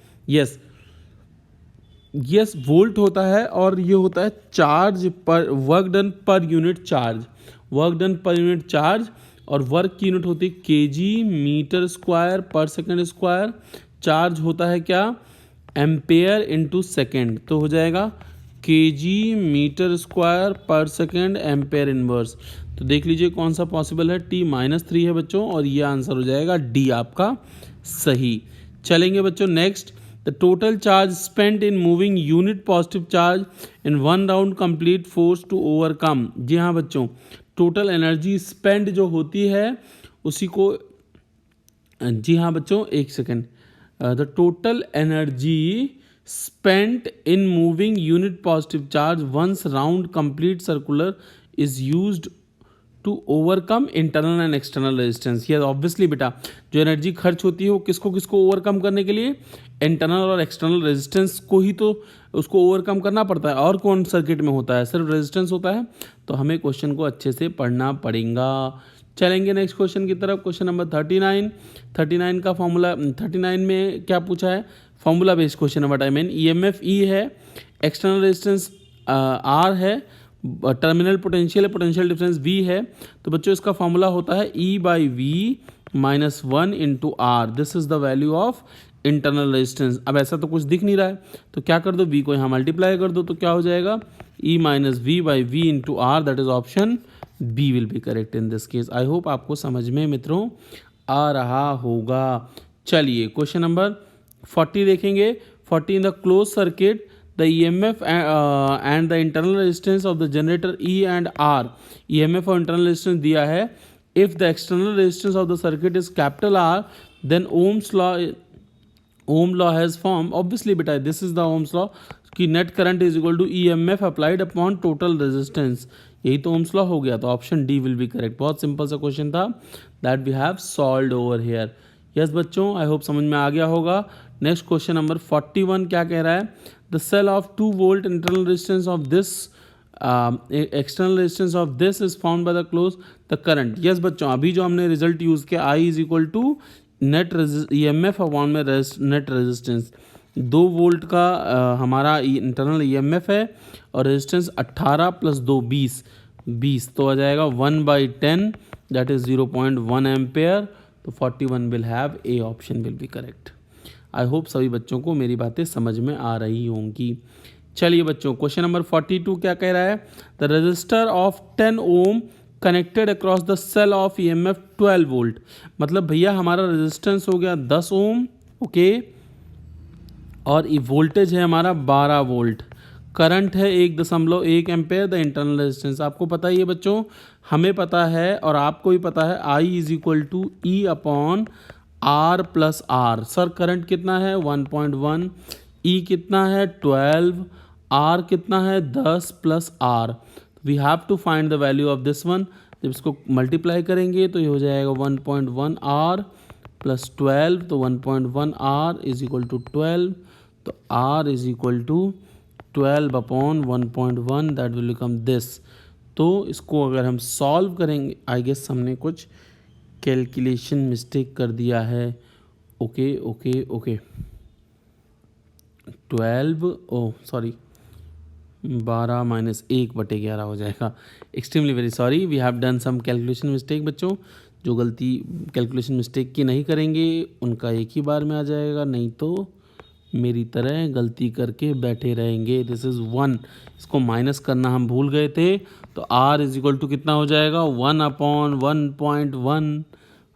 यस वोल्ट होता है, और ये होता है चार्ज पर work done per unit charge, work done per unit charge, और वर्क की यूनिट होती है केजी मीटर स्क्वायर पर सेकंड स्क्वायर, चार्ज होता है क्या एम्पेयर इंटू सेकेंड, तो हो जाएगा केजी मीटर स्क्वायर पर सेकेंड एम्पेयर इनवर्स। तो देख लीजिए कौन सा पॉसिबल है, T-3 है बच्चों, और ये आंसर हो जाएगा डी आपका सही। चलेंगे बच्चों next, the total charge spent in moving unit positive charge in 1 round complete force to overcome. जी हाँ बच्चों, टोटल एनर्जी स्पेंड जो होती है उसी को, जी हाँ बच्चों एक second, the total energy spent in moving unit positive charge once round complete circular is used to overcome internal and external resistance. ये ऑब्वियसली बेटा जो एनर्जी खर्च होती है वो किसको किसको ओवरकम करने के लिए, इंटरनल और एक्सटर्नल रेजिस्टेंस को ही तो उसको ओवरकम करना पड़ता है। और कौन सर्किट में होता है, सिर्फ रेजिस्टेंस होता है। तो हमें क्वेश्चन को अच्छे से पढ़ना पड़ेगा। चलेंगे नेक्स्ट क्वेश्चन की तरफ, क्वेश्चन नंबर 39 का फॉर्मूला, 39 में क्या पूछा है, formula based question number I mean. EMF ई है, एक्सटर्नल रेजिस्टेंस आर है, टर्मिनल पोटेंशियल है, पोटेंशियल डिफरेंस वी है। तो बच्चों इसका फॉर्मूला होता है E/V - 1 × R, this is the value of internal resistance. अब ऐसा तो कुछ दिख नहीं रहा है, तो क्या कर दो, V को यहाँ मल्टीप्लाई कर दो, तो क्या हो जाएगा E-V/V × R, that is option B will be correct in this case. I hope आपको समझ में मित्रों आ रहा होगा। चलिए क्वेश्चन नंबर 40 देखेंगे। 40 इन the close circuit the EMF and the internal resistance of the generator E and R, EMF और internal resistance दिया है। if the external resistance of the circuit is capital R, then Ohm law has formed। obviously बेटा this is the Ohm's law कि net current is equal to EMF applied upon total resistance, यही तो Ohm's law हो गया। तो option D will be correct. बहुत सिंपल सा क्वेश्चन था, that we have solved over here. Yes बच्चों, आई होप समझ में आ गया होगा। नेक्स्ट क्वेश्चन नंबर 41 क्या कह रहा है, the cell of 2 volt internal resistance of this external resistance of this is formed by the close the current। yes बच्चों, अभी जो हमने रिजल्ट यूज किया I is equal to net EMF upon में नेट रेजिस्टेंस, 2 वोल्ट का हमारा इंटरनल ईएमएफ है और रेजिस्टेंस 18 + 2 20 तो आ जाएगा 1/10 दैट इज 0.1 एम्पेयर। तो 41 will have a option will be correct. I hope सभी बच्चों को मेरी बातें समझ में आ रही होंगी। चलिए बच्चों, क्वेश्चन नंबर 42 क्या कह रहा है? The register of 10 ohm connected across the cell of EMF 12 volt. मतलब भैया हमारा रेजिस्टेंस हो गया 10 ओम, ओके, और वोल्टेज है हमारा 12 वोल्ट, करंट है 1.1 एम्पेयर। द इंटरनल रेजिस्टेंस आपको पता ही है बच्चों, हमें पता है और आपको भी पता है, I = E/R+R। सर करंट कितना है 1.1, E कितना है 12, R कितना है 10 + R। We have to find the value of this one. जब इसको मल्टीप्लाई करेंगे तो ये हो जाएगा 1.1 R + 12, तो 1.1 R = 12, तो R = 12/1.1 that will become this. तो इसको अगर हम सॉल्व करेंगे, आई गेस हमने कुछ कैलकुलेशन मिस्टेक कर दिया है। ओके 12 सॉरी 12 - 1/11 हो जाएगा। Extremely very sorry, we have done some calculation mistake. बच्चों जो गलती कैलकुलेशन मिस्टेक की नहीं करेंगे उनका एक ही बार में आ जाएगा, नहीं तो मेरी तरह गलती करके बैठे रहेंगे। दिस इज़ 1, इसको माइनस करना हम भूल गए थे। तो R = कितना हो जाएगा 1/1.1।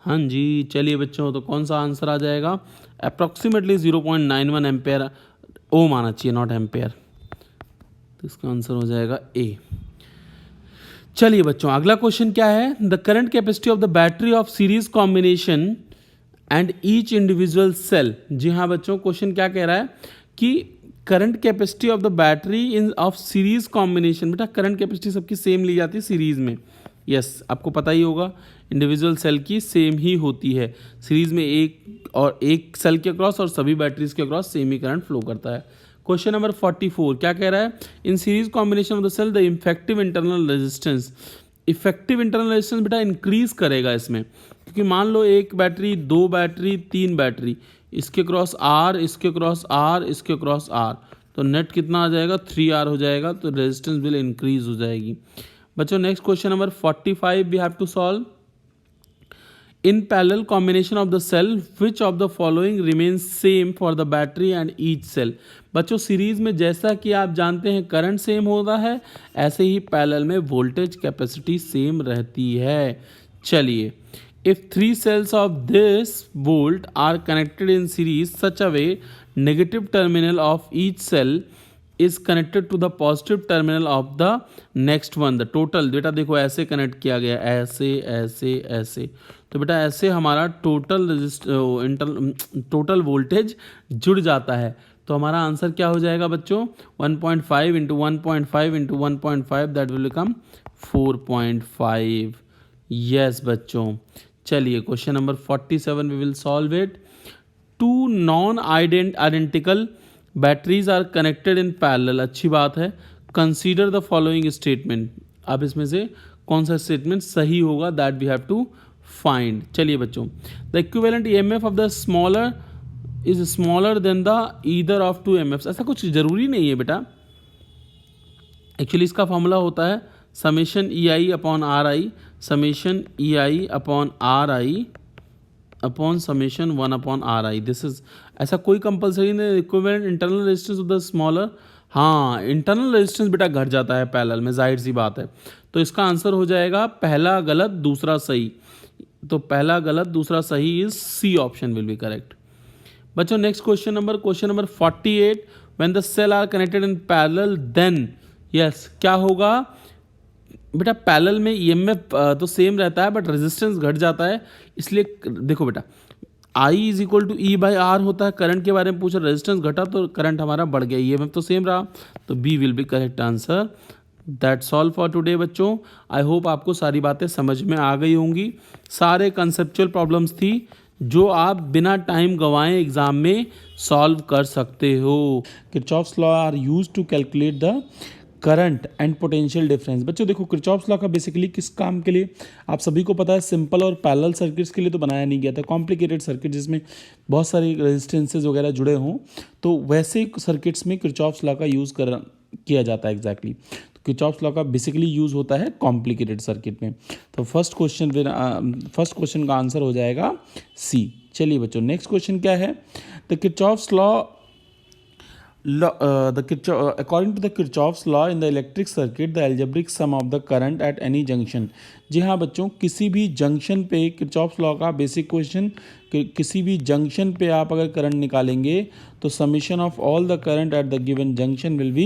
हाँ जी, चलिए बच्चों, तो कौन सा आंसर आ जाएगा? अप्रॉक्सीमेटली 0.91 एम्पेयर ओम आना चाहिए, नॉट एम्पेयर। तो इसका आंसर हो जाएगा ए। चलिए बच्चों, अगला क्वेश्चन क्या है? The current capacity of the battery of series combination and each individual cell. जी हाँ बच्चों, क्वेश्चन क्या कह रहा है कि current capacity of the battery in of series combination. बेटा करंट कैपेसिटी सबकी सेम ली जाती है सीरीज में, यस आपको पता ही होगा, इंडिविजुअल सेल की सेम ही होती है। सीरीज में एक सेल के अक्रॉस और सभी बैटरीज के अक्रॉस सेम ही करंट फ्लो करता है। क्वेश्चन नंबर 44 क्या कह रहा है? In series combination of the cell the effective internal resistance. Effective internal resistance बेटा इंक्रीज करेगा इसमें, क्योंकि मान लो 1 बैटरी, 2 बैटरी, 3 बैटरी, इसके क्रॉस R, इसके क्रॉस R, इसके क्रॉस R, तो नेट कितना आ जाएगा 3R हो जाएगा। तो रेजिस्टेंस विल इंक्रीज हो जाएगी। बच्चों next question number 45 we have to solve. In parallel combination of the cell, which of the following remains same for the battery and each cell? बच्चों सीरीज में जैसा कि आप जानते हैं करंट सेम होता है, ऐसे ही पैरेलल में वोल्टेज कैपेसिटी सेम रहती है। चलिए, if 3 cells of this volt are connected in series such a way negative terminal of each cell is connected to the positive terminal of the next one, the total। बेटा देखो ऐसे कनेक्ट किया गया, ऐसे ऐसे ऐसे, तो बेटा ऐसे हमारा टोटल वोल्टेज जुड़ जाता है। तो हमारा आंसर क्या हो जाएगा बच्चों? 1.5 × 1.5 × 1.5 दैट विल बिकम 4.5। यस बच्चों, चलिए question number 47 we will solve it. 2 non identical batteries are connected in parallel. अच्छी बात है। Consider the following statement. अब इसमें से कौन सा स्टेटमेंट सही होगा that we have to find. चलिए बच्चों, the equivalent EMF of the smaller is smaller than the either of 2 EMFs। ऐसा कुछ जरूरी नहीं है बेटा, एक्चुअली इसका फॉर्मूला होता है summation EI/RI, summation EI/RI upon summation 1/RI। This is, ऐसा कोई कंपलसरी नहीं। Equivalent internal resistance of the smaller, हाँ इंटरनल रेजिस्टेंस बेटा घट जाता है पैरेलल में, जाहिर सी बात है। तो इसका आंसर हो जाएगा पहला गलत दूसरा सही। तो पहला गलत दूसरा सही is C option will be correct. बच्चों next question number 48, when the cell are connected in parallel then, yes क्या होगा बेटा? पैरेलल में ईएमएफ तो सेम रहता है बट रेजिस्टेंस घट जाता है। इसलिए देखो बेटा, I = E/R होता है। करंट के बारे में पूछा, रेजिस्टेंस घटा तो करंट हमारा बढ़ गया, ईएमएफ तो सेम रहा, तो B will be correct answer. That's all for today बच्चों। आई होप आपको सारी बातें समझ में आ गई होंगी। सारे कंसेप्चुअल प्रॉब्लम्स थी जो आप बिना टाइम गंवाए एग्जाम में सॉल्व कर सकते हो। Kirchhoff's law are used to calculate the current and potential difference. बच्चों देखो किरचॉफ्स लॉ का बेसिकली किस काम के लिए आप सभी को पता है, सिंपल और पैरेलल सर्किट्स के लिए तो बनाया नहीं गया था। कॉम्प्लिकेटेड सर्किट जिसमें बहुत सारी रेजिस्टेंसेज वगैरह जुड़े हों, तो वैसे सर्किट्स में किरचॉफ्स लॉ का यूज़ किया जाता है एग्जैक्टली। तो किरचॉफ्स लॉ का बेसिकली यूज़ होता है कॉम्प्लिकेटेड सर्किट में। तो फर्स्ट क्वेश्चन का आंसर हो जाएगा सी। चलिए बच्चों नेक्स्ट क्वेश्चन क्या है, the Kirchhoff's law according to the Kirchhoff's law in the electric circuit, the algebraic sum of the current at any junction। जी हाँ बच्चों, किसी भी जंक्शन पे किरचॉफ्स लॉ का बेसिक क्वेश्चन, किसी भी जंक्शन पे आप अगर करंट निकालेंगे तो summation of all the current at the given junction will be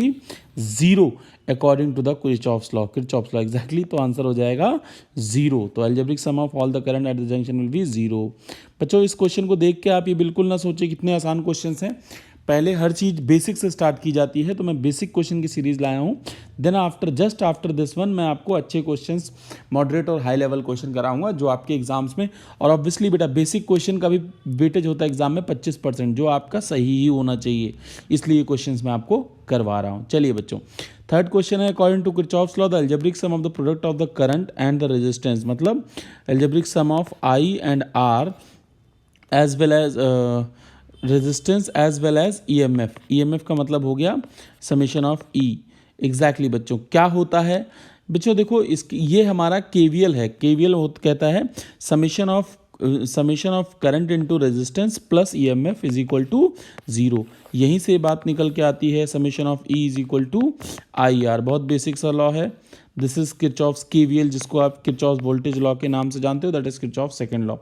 zero according to the Kirchhoff's law. Exactly, तो आंसर हो जाएगा जीरो। तो algebraic sum of all the current at the junction will be zero. बच्चों इस क्वेश्चन को देख के आप ये बिल्कुल ना सोचे कितने आसान क्वेश्चन हैं, पहले हर चीज़ बेसिक से स्टार्ट की जाती है। तो मैं बेसिक क्वेश्चन की सीरीज़ लाया हूँ, then just after this one मैं आपको अच्छे क्वेश्चंस, मॉडरेट और हाई लेवल क्वेश्चन कराऊंगा जो आपके एग्जाम्स में, और ऑब्वियसली बेटा बेसिक क्वेश्चन का भी वेटेज होता है एग्जाम में 25%, जो आपका सही ही होना चाहिए, इसलिए क्वेश्चंस मैं आपको करवा रहा हूँ। चलिए बच्चों थर्ड क्वेश्चन है, according to Kirchhoff's law the algebraic sum of the product of the current and the resistance, मतलब algebraic sum of I and R as well as resistance as well as EMF का मतलब हो गया समेशन ऑफ ई। एग्जैक्टली बच्चों क्या होता है, बच्चों देखो ये हमारा केवीएल है। केवीएल कहता है summation of current into resistance plus EMF is equal to zero. यहीं से बात निकल के आती है summation of E is equal to I R. बहुत बेसिक सा लॉ है। दिस इज किरचॉफ्स केवीएल, जिसको आप किरचॉफ्स वोल्टेज लॉ के नाम से जानते हो, that is Kirchhoff second law.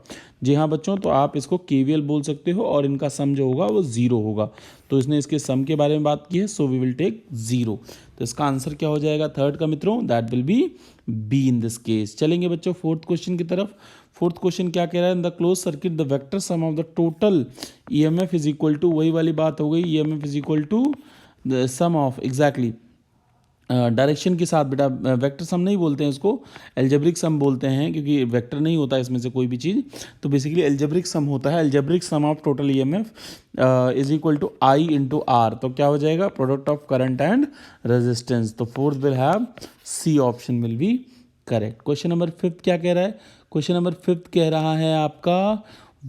जी हाँ बच्चों, तो आप इसको केवीएल बोल सकते हो और इनका सम जो होगा वो जीरो होगा। तो इसने इसके सम के बारे में बात की है, so we will take zero. तो इसका आंसर क्या हो जाएगा थर्ड का मित्रों, that will be B in this case. चलेंगे बच्चों फोर्थ क्वेश्चन की तरफ। फोर्थ क्वेश्चन क्या कह रहा है, in the close circuit the vector sum of the total EMF is equal to, वही वाली बात हो गई, EMF is equal to the sum of, exactly direction के साथ। बेटा वेक्टर सम नहीं बोलते हैं इसको, एल्जेब्रिक सम बोलते हैं, क्योंकि वेक्टर नहीं होता है इसमें से कोई भी चीज़, तो बेसिकली एल्जेब्रिक सम होता है। Algebraic sum of total EMF is equal to I into R. तो क्या हो जाएगा, product of current and resistance. तो fourth will have C option will be correct. Question number fifth क्या कह रहा है, क्वेश्चन नंबर फिफ्थ कह रहा है आपका,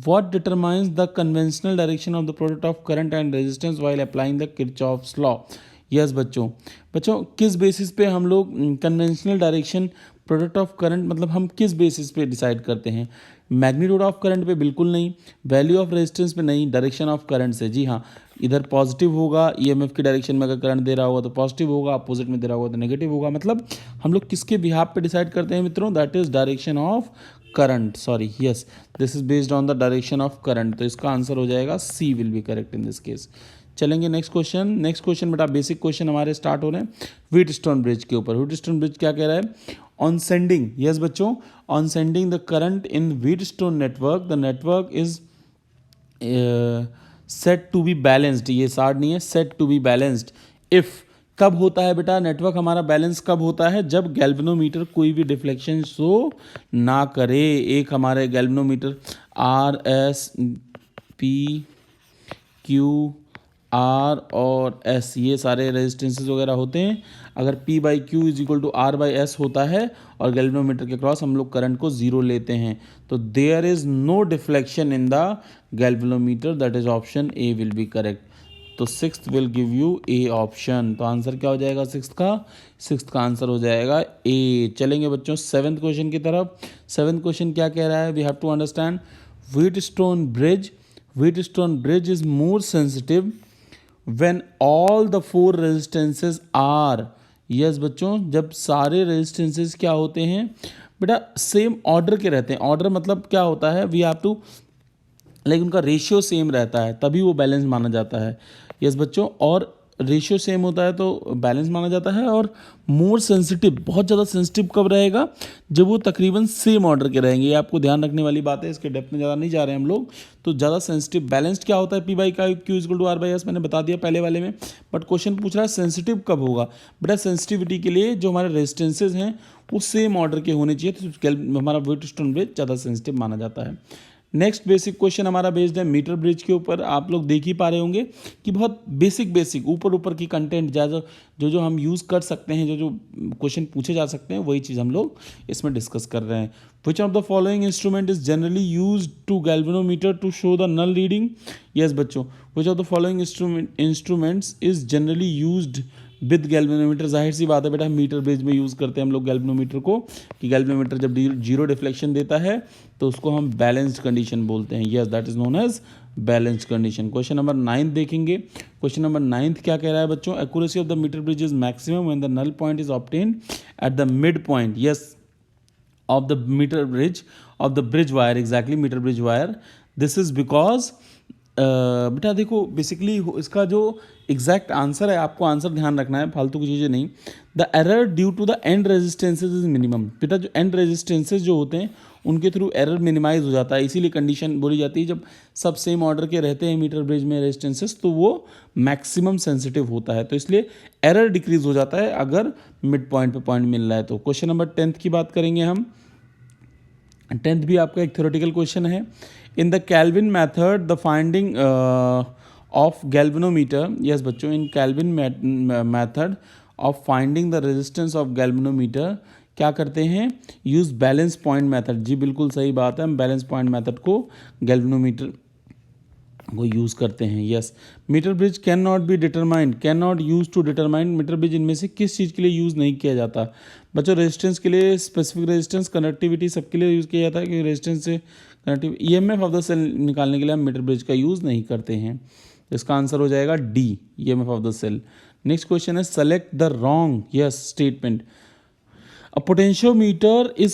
what determines the conventional direction of the product of current and resistance while applying the Kirchhoff's law। Yes बच्चों किस बेसिस पे हम लोग conventional direction product of current, मतलब हम किस बेसिस पे डिसाइड करते हैं, मैग्नीट्यूड ऑफ करंट पे बिल्कुल नहीं, वैल्यू ऑफ रेजिस्टेंस पे नहीं, डायरेक्शन ऑफ करंट से। जी हाँ, इधर पॉजिटिव होगा ईएमएफ की डायरेक्शन में अगर करंट दे रहा होगा तो पॉजिटिव होगा, अपोजिट में दे रहा होगा तो नेगेटिव होगा। मतलब हम लोग किसके बिहाफ पे डिसाइड करते हैं मित्रों, that is direction of current. Sorry yes, this is based on the direction of current. तो इसका आंसर हो जाएगा C will be correct in this case. चलेंगे नेक्स्ट क्वेश्चन बेटा बेसिक क्वेश्चन हमारे स्टार्ट हो रहे हैं व्हीटस्टोन ब्रिज के ऊपर। व्हीटस्टोन ब्रिज क्या कह रहा है, ऑन सेंडिंग, यस बच्चों, on sending the current in Wheatstone network the network is set to be balanced. ये साड नहीं है, set to be balanced if, कब होता है बेटा नेटवर्क हमारा बैलेंस, कब होता है, जब गैल्वेनोमीटर कोई भी डिफ्लेक्शन शो ना करे। एक हमारे galvanometer R S P Q R और एस, ये सारे रेजिस्टेंसेस वगैरह होते हैं। अगर P by Q is equal to R by S होता है और गैल्वेनोमीटर के क्रॉस हम लोग करंट को जीरो लेते हैं, तो there is no deflection in the galvanometer, that is option A will be correct. तो sixth will give you A option. तो आंसर क्या हो जाएगा सिक्स्थ का आंसर हो जाएगा ए। चलेंगे बच्चों सेवन्थ क्वेश्चन की तरफ। सेवन्थ क्वेश्चन क्या कह रहा है, we have to understand Wheatstone bridge is more sensitive when all the four resistances are, yes बच्चों, जब सारे रेजिस्टेंसेस क्या होते हैं बेटा सेम ऑर्डर के रहते हैं। ऑर्डर मतलब क्या होता है, वी हैव टू लाइक उनका रेशियो सेम रहता है तभी वो बैलेंस माना जाता है। यस बच्चों, और रेशियो सेम होता है तो बैलेंस माना जाता है। और मोर सेंसिटिव, बहुत ज़्यादा सेंसिटिव कब रहेगा, जब वो तकरीबन सेम ऑर्डर के रहेंगे। ये आपको ध्यान रखने वाली बात है, इसके डेप्थ में ज़्यादा नहीं जा रहे हैं हम लोग। तो ज़्यादा सेंसिटिव, बैलेंस्ड क्या होता है, P by Q equal to R by S, मैंने बता दिया पहले वाले में। बट क्वेश्चन पूछ रहा है सेंसिटिव कब होगा, बेटा सेंसिटिविटी के लिए जो हमारे रेजिस्टेंसेज हैं वो सेम ऑर्डर के होने चाहिए, तो हमारा व्हीटस्टोन ब्रिज ज़्यादा सेंसिटिव माना जाता है। नेक्स्ट बेसिक क्वेश्चन हमारा बेस्ड है मीटर ब्रिज के ऊपर। आप लोग देख ही पा रहे होंगे कि बहुत बेसिक ऊपर ऊपर की कंटेंट ज़्यादा जो हम यूज़ कर सकते हैं, जो क्वेश्चन पूछे जा सकते हैं, वही चीज़ हम लोग इसमें डिस्कस कर रहे हैं। Which of the following instrument is generally use to galvanometer to show the null reading? Yes बच्चों, which of the following instruments is generally used with galvanometer? जाहिर सी बात है बेटा, मीटर ब्रिज में यूज़ करते हैं हम लोग गैल्वेनोमीटर को, कि गैल्वेनोमीटर जब जीरो डिफ्लेक्शन देता है तो उसको हम बैलेंस्ड कंडीशन बोलते हैं। Yes, that is known as balanced condition. Question number 9 देखेंगे। क्वेश्चन नंबर 9 क्या कह रहा है बच्चों? Accuracy of the meter bridge is maximum when the null point is obtained at the mid point, yes, of the meter bridge of the bridge wire, exactly meter bridge wire. This is because बेटा देखो बेसिकली इसका जो एग्जैक्ट आंसर है, आपको आंसर ध्यान रखना है, फालतू की चीज़ें नहीं। The error due to the end resistances is minimum. बेटा जो एंड रेजिस्टेंसेज जो होते हैं उनके थ्रू एरर मिनिमाइज हो जाता है, इसीलिए कंडीशन बोली जाती है जब सब सेम ऑर्डर के रहते हैं मीटर ब्रिज में रेजिस्टेंसेज तो वो मैक्सिमम सेंसिटिव होता है, तो इसलिए एरर डिक्रीज हो जाता है अगर मिड पॉइंट पे पॉइंट मिल रहा है तो। क्वेश्चन नंबर 10 की बात करेंगे हम। 10th भी आपका एक थ्योरेटिकल क्वेश्चन है। In the Kelvin method the finding of galvanometer, yes बच्चों, in Kelvin method of finding the resistance of galvanometer क्या करते हैं? Use balance point method. जी बिल्कुल सही बात है, हम बैलेंस पॉइंट मैथड को गैल्वेनोमीटर वो यूज़ करते हैं। Yes, meter bridge can not be determined, can not use to determine. Meter bridge इनमें से किस चीज़ के लिए यूज़ नहीं किया जाता? बच्चों रेजिस्टेंस के लिए, स्पेसिफिक रेजिस्टेंस, कनेक्टिविटी, सबके लिए यूज़ किया जाता है, क्योंकि रेजिस्टेंस से connective EMF of the cell निकालने के लिए हम मीटर ब्रिज का यूज़ नहीं करते हैं। इसका आंसर हो जाएगा D, EMF of the cell. Next question है select the wrong yes statement. A potentiometer is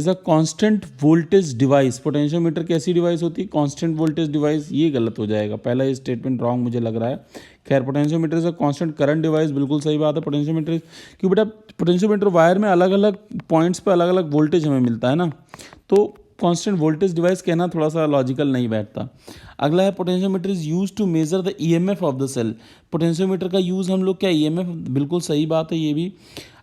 a constant voltage device. Potentiometer कैसी डिवाइस होती है? Constant voltage device. ये गलत हो जाएगा, पहला ये स्टेटमेंट रॉन्ग मुझे लग रहा है। खैर, potentiometer is a constant current device, बिल्कुल सही बात है। पोटेंशियोमीटर क्योंकि बेटा पोटेंशियोमीटर वायर में अलग अलग पॉइंट्स पे अलग अलग वोल्टेज हमें मिलता है ना, तो कांस्टेंट वोल्टेज डिवाइस कहना थोड़ा सा लॉजिकल नहीं बैठता। अगला है potentiometer is use to measure the EMF of the cell. Potentiometer का यूज़ हम लोग क्या ईएमएफ, बिल्कुल सही बात है ये भी।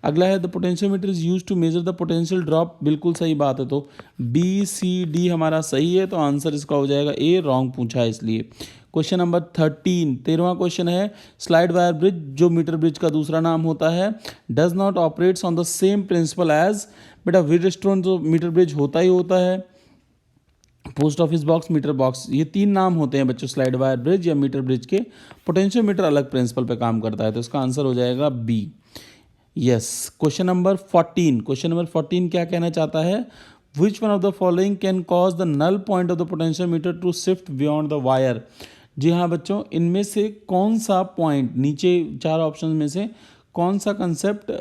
अगला है the potentiometer is use to measure the potential drop, बिल्कुल सही बात है। तो बी सी डी हमारा सही है, तो आंसर इसका हो जाएगा ए, रॉन्ग पूछा है इसलिए। क्वेश्चन नंबर 13वां क्वेश्चन है स्लाइड वायर ब्रिज, जो मीटर ब्रिज का दूसरा नाम होता है, does not operates on the same principle as. बेटा व्हीटस्टोन तो मीटर ब्रिज होता ही होता है, post office box, meter box, ये 3 नाम होते हैं बच्चों स्लाइड वायर ब्रिज या मीटर ब्रिज के। पोटेंशियोमीटर अलग प्रिंसिपल पे काम करता है, तो इसका आंसर हो जाएगा बी। यस, क्वेश्चन नंबर 14 क्या कहना चाहता है? Which one of the following can cause the null point of the potentiometer to shift beyond the wire? जी हाँ बच्चों, इनमें से कौन सा पॉइंट, नीचे 4 ऑप्शन में से कौन सा कंसेप्ट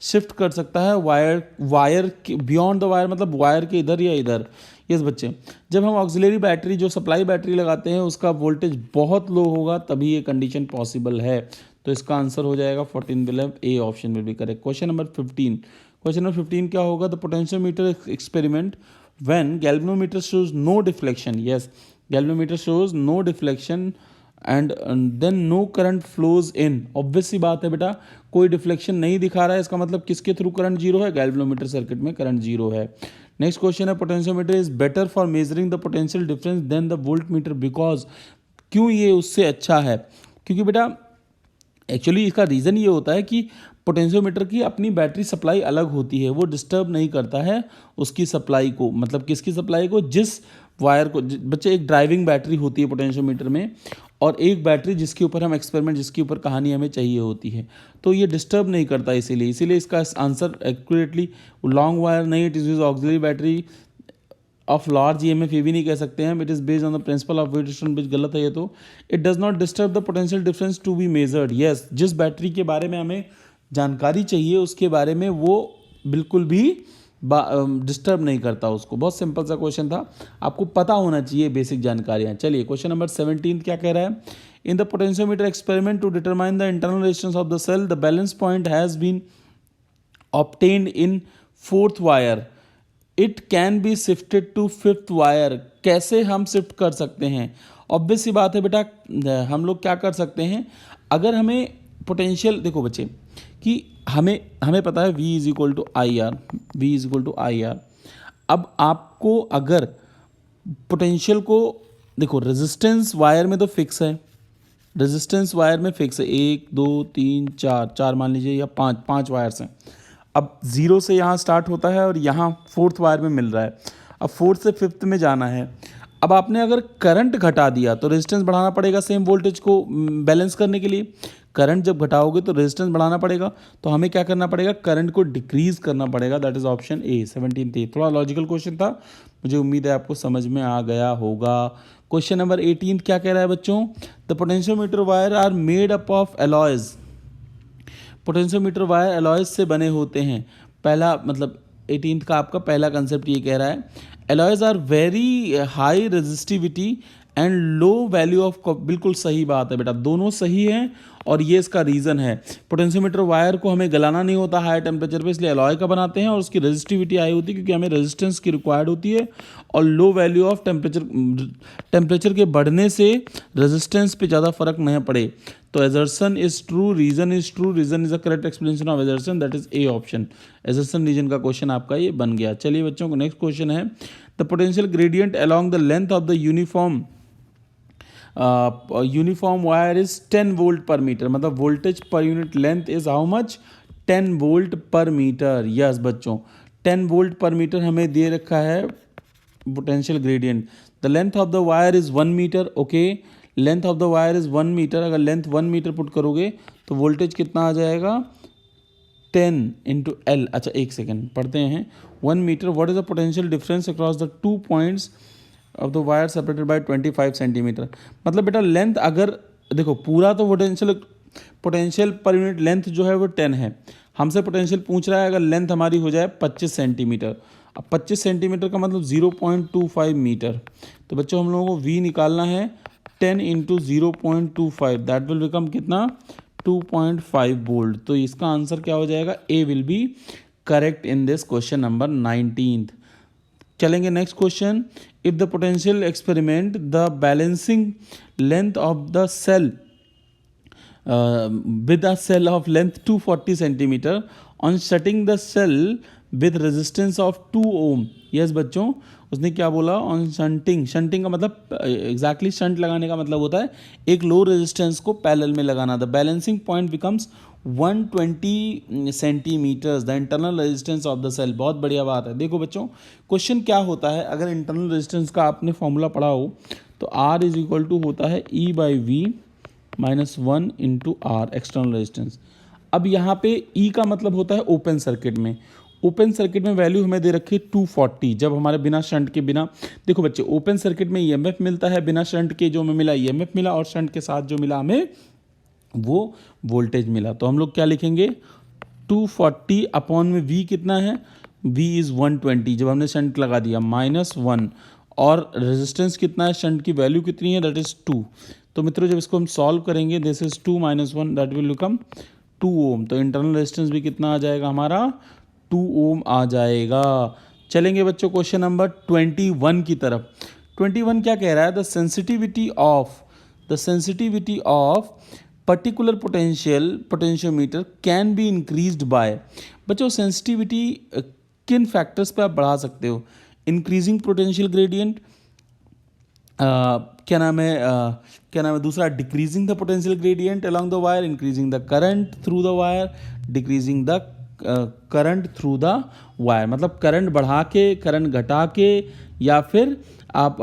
शिफ्ट कर सकता है वायर बियॉन्ड द वायर, मतलब वायर के इधर या इधर? यस बच्चे, जब हम ऑक्सिलरी बैटरी, जो सप्लाई बैटरी लगाते हैं, उसका वोल्टेज बहुत लो होगा, तभी ये कंडीशन पॉसिबल है। तो इसका आंसर हो जाएगा 14 below, A option will be correct. Question number 15 क्या होगा? The potentiometer experiment when galvanometer shows no deflection. Yes, galvanometer shows no deflection and then no current flows in. Obvious सी बात है बेटा, कोई डिफ्लेक्शन नहीं दिखा रहा है, इसका मतलब किसके थ्रू करंट जीरो है? गैल्वेनोमीटर सर्किट में करंट जीरो है। नेक्स्ट क्वेश्चन है potentiometer is better for measuring the potential difference than the voltmeter because. क्यों ये उससे अच्छा है? क्योंकि बेटा एक्चुअली इसका रीज़न ये होता है कि पोटेंशियोमीटर की अपनी बैटरी सप्लाई अलग होती है, वो डिस्टर्ब नहीं करता है उसकी सप्लाई को, मतलब किसकी सप्लाई को? जिस वायर को, बच्चे एक ड्राइविंग बैटरी होती है पोटेंशियोमीटर में, और एक बैटरी जिसके ऊपर हम एक्सपेरिमेंट, जिसके ऊपर कहानी हमें चाहिए होती है, तो ये डिस्टर्ब नहीं करता, इसीलिए इसका आंसर एक्यूरेटली लॉन्ग वायर नहीं, it is auxiliary battery of large EMF, ये भी नहीं कह सकते हैं। It is based on the principle of Wheatstone bridge, गलत है ये तो। It does not disturb the potential difference to be measured. Yes, जिस बैटरी के बारे में हमें जानकारी चाहिए उसके बारे में वो बिल्कुल भी डिस्टर्ब नहीं करता उसको। बहुत सिंपल सा क्वेश्चन था, आपको पता होना चाहिए बेसिक जानकारियाँ। चलिए क्वेश्चन नंबर 17 क्या कह रहा है? In the potentiometer experiment to determine the internal resistance of the cell, the balance point has been obtained in 4th wire, it can be shifted to 5th wire. कैसे हम शिफ्ट कर सकते हैं? ऑब्वियस सी बात है बेटा, हम लोग क्या कर सकते हैं, अगर हमें पोटेंशियल, देखो बच्चे कि हमें पता है V is equal to I R, अब आपको अगर पोटेंशियल को देखो, रेजिस्टेंस वायर में तो फिक्स है, रेजिस्टेंस वायर में फिक्स है, 1 2 3 4 मान लीजिए, या 5 वायर्स हैं। अब 0 से यहाँ स्टार्ट होता है और यहाँ 4th वायर में मिल रहा है। अब 4th से 5th में जाना है। अब आपने अगर करंट घटा दिया तो रेजिस्टेंस बढ़ाना पड़ेगा सेम वोल्टेज को बैलेंस करने के लिए। करंट जब घटाओगे तो रेजिस्टेंस बढ़ाना पड़ेगा, तो हमें क्या करना पड़ेगा, करंट को डिक्रीज करना पड़ेगा। That is option A, 17th ए। थोड़ा लॉजिकल क्वेश्चन था, मुझे उम्मीद है आपको समझ में आ गया होगा। क्वेश्चन नंबर 18 क्या कह रहा है बच्चों, the potentiometer wire are made up of alloys. Potentiometer wire alloys से बने होते हैं। पहला मतलब 18th का आपका पहला कंसेप्ट ये कह रहा है, alloys are very high resistivity and low value of, बिल्कुल सही बात है बेटा, दोनों सही हैं और ये इसका रीज़न है। पोटेंशियोमीटर वायर को हमें गलाना नहीं होता हाई टेम्परेचर पे, इसलिए एलॉय का बनाते हैं, और उसकी रेजिस्टिविटी हाई होती है क्योंकि हमें रेजिस्टेंस की रिक्वायर्ड होती है, और लो वैल्यू ऑफ टेम्परेचर के बढ़ने से रेजिस्टेंस पे ज़्यादा फर्क नहीं पड़े। तो assertion is true, reason is true, reason is the correct explanation of assertion, that is A option. Assertion reason का क्वेश्चन आपका ये बन गया। चलिए बच्चों को नेक्स्ट क्वेश्चन है, the potential gradient along the length of the uniform wire is 10 volt per meter, मतलब voltage per unit length is how much, 10 volt per meter. Yes बच्चों, 10 वोल्ट पर मीटर हमें दे रखा है potential gradient. The length of the wire is 1 meter. Okay, length of the wire is 1 meter. अगर लेंथ 1 मीटर पुट करोगे तो वोल्टेज कितना आ जाएगा, 10 इंटू एल। अच्छा एक सेकेंड पढ़ते हैं, 1 meter, what is the potential difference across the 2 points of the wire separated by 25 centimeter. मतलब बेटा लेंथ, अगर देखो पूरा तो पोटेंशियल पर यूनिट लेंथ जो है वो 10 है, हमसे पोटेंशियल पूछ रहा है अगर लेंथ हमारी हो जाए 25 सेंटीमीटर। अब 25 सेंटीमीटर का मतलब 0.25 मीटर, तो बच्चों हम लोगों को V निकालना है, 10 इंटू 0.25, दैट विल बिकम कितना, 2.5 वोल्ट। तो इसका आंसर क्या हो जाएगा, A will be correct in this question number 19th। चलेंगे next question, if the potential experiment the balancing length of the cell with a cell of length 240 centimeter on shutting the cell with resistance of 2 ohm। Yes बच्चों, उसने क्या बोला, ऑन शंटिंग। शंटिंग का मतलब एग्जैक्टली शंट लगाने का मतलब होता है एक लो रेजिस्टेंस को पैरेलल में लगाना। The balancing point becomes 120 centimeters the internal resistance of the cell. बहुत बढ़िया बात है। देखो बच्चों क्वेश्चन क्या होता है, अगर इंटरनल रेजिस्टेंस का आपने फॉर्मूला पढ़ा हो तो R इज इक्वल टू होता है E/V -1 into are external resistance. अब यहाँ पे E का मतलब होता है ओपन सर्किट में। ओपन सर्किट में वैल्यू हमें दे रखी है 240, जब हमारे बिना शंट के, बिना, देखो बच्चे ओपन सर्किट में EMF मिलता है, बिना शंट के जो हमें मिला EMF मिला, और शंट के साथ जो मिला हमें वो वोल्टेज मिला। तो हम लोग क्या लिखेंगे, 240 अपॉन में V कितना है, V इज़ 120, जब हमने शंट लगा दिया, -1, और रेजिस्टेंस कितना है, शंट की वैल्यू कितनी है, दैट इज़ 2। तो मित्रों जब इसको हम सॉल्व करेंगे, this is 2 - 1 that will become 2 ओम। तो इंटरनल रेजिस्टेंस भी कितना आ जाएगा हमारा, 2 ओम आ जाएगा। चलेंगे बच्चों क्वेश्चन नंबर 21 की तरफ। 21 क्या कह रहा है, the sensitivity of particular potentiometer can be increased by. बच्चों सेंसिटिविटी किन फैक्टर्स पे आप बढ़ा सकते हो, इंक्रीजिंग पोटेंशियल ग्रेडियंट, क्या नाम है दूसरा, decreasing the potential gradient along the wire, increasing the current through the wire, decreasing the current through the wire. मतलब करंट बढ़ा के, करंट घटा के, या फिर आप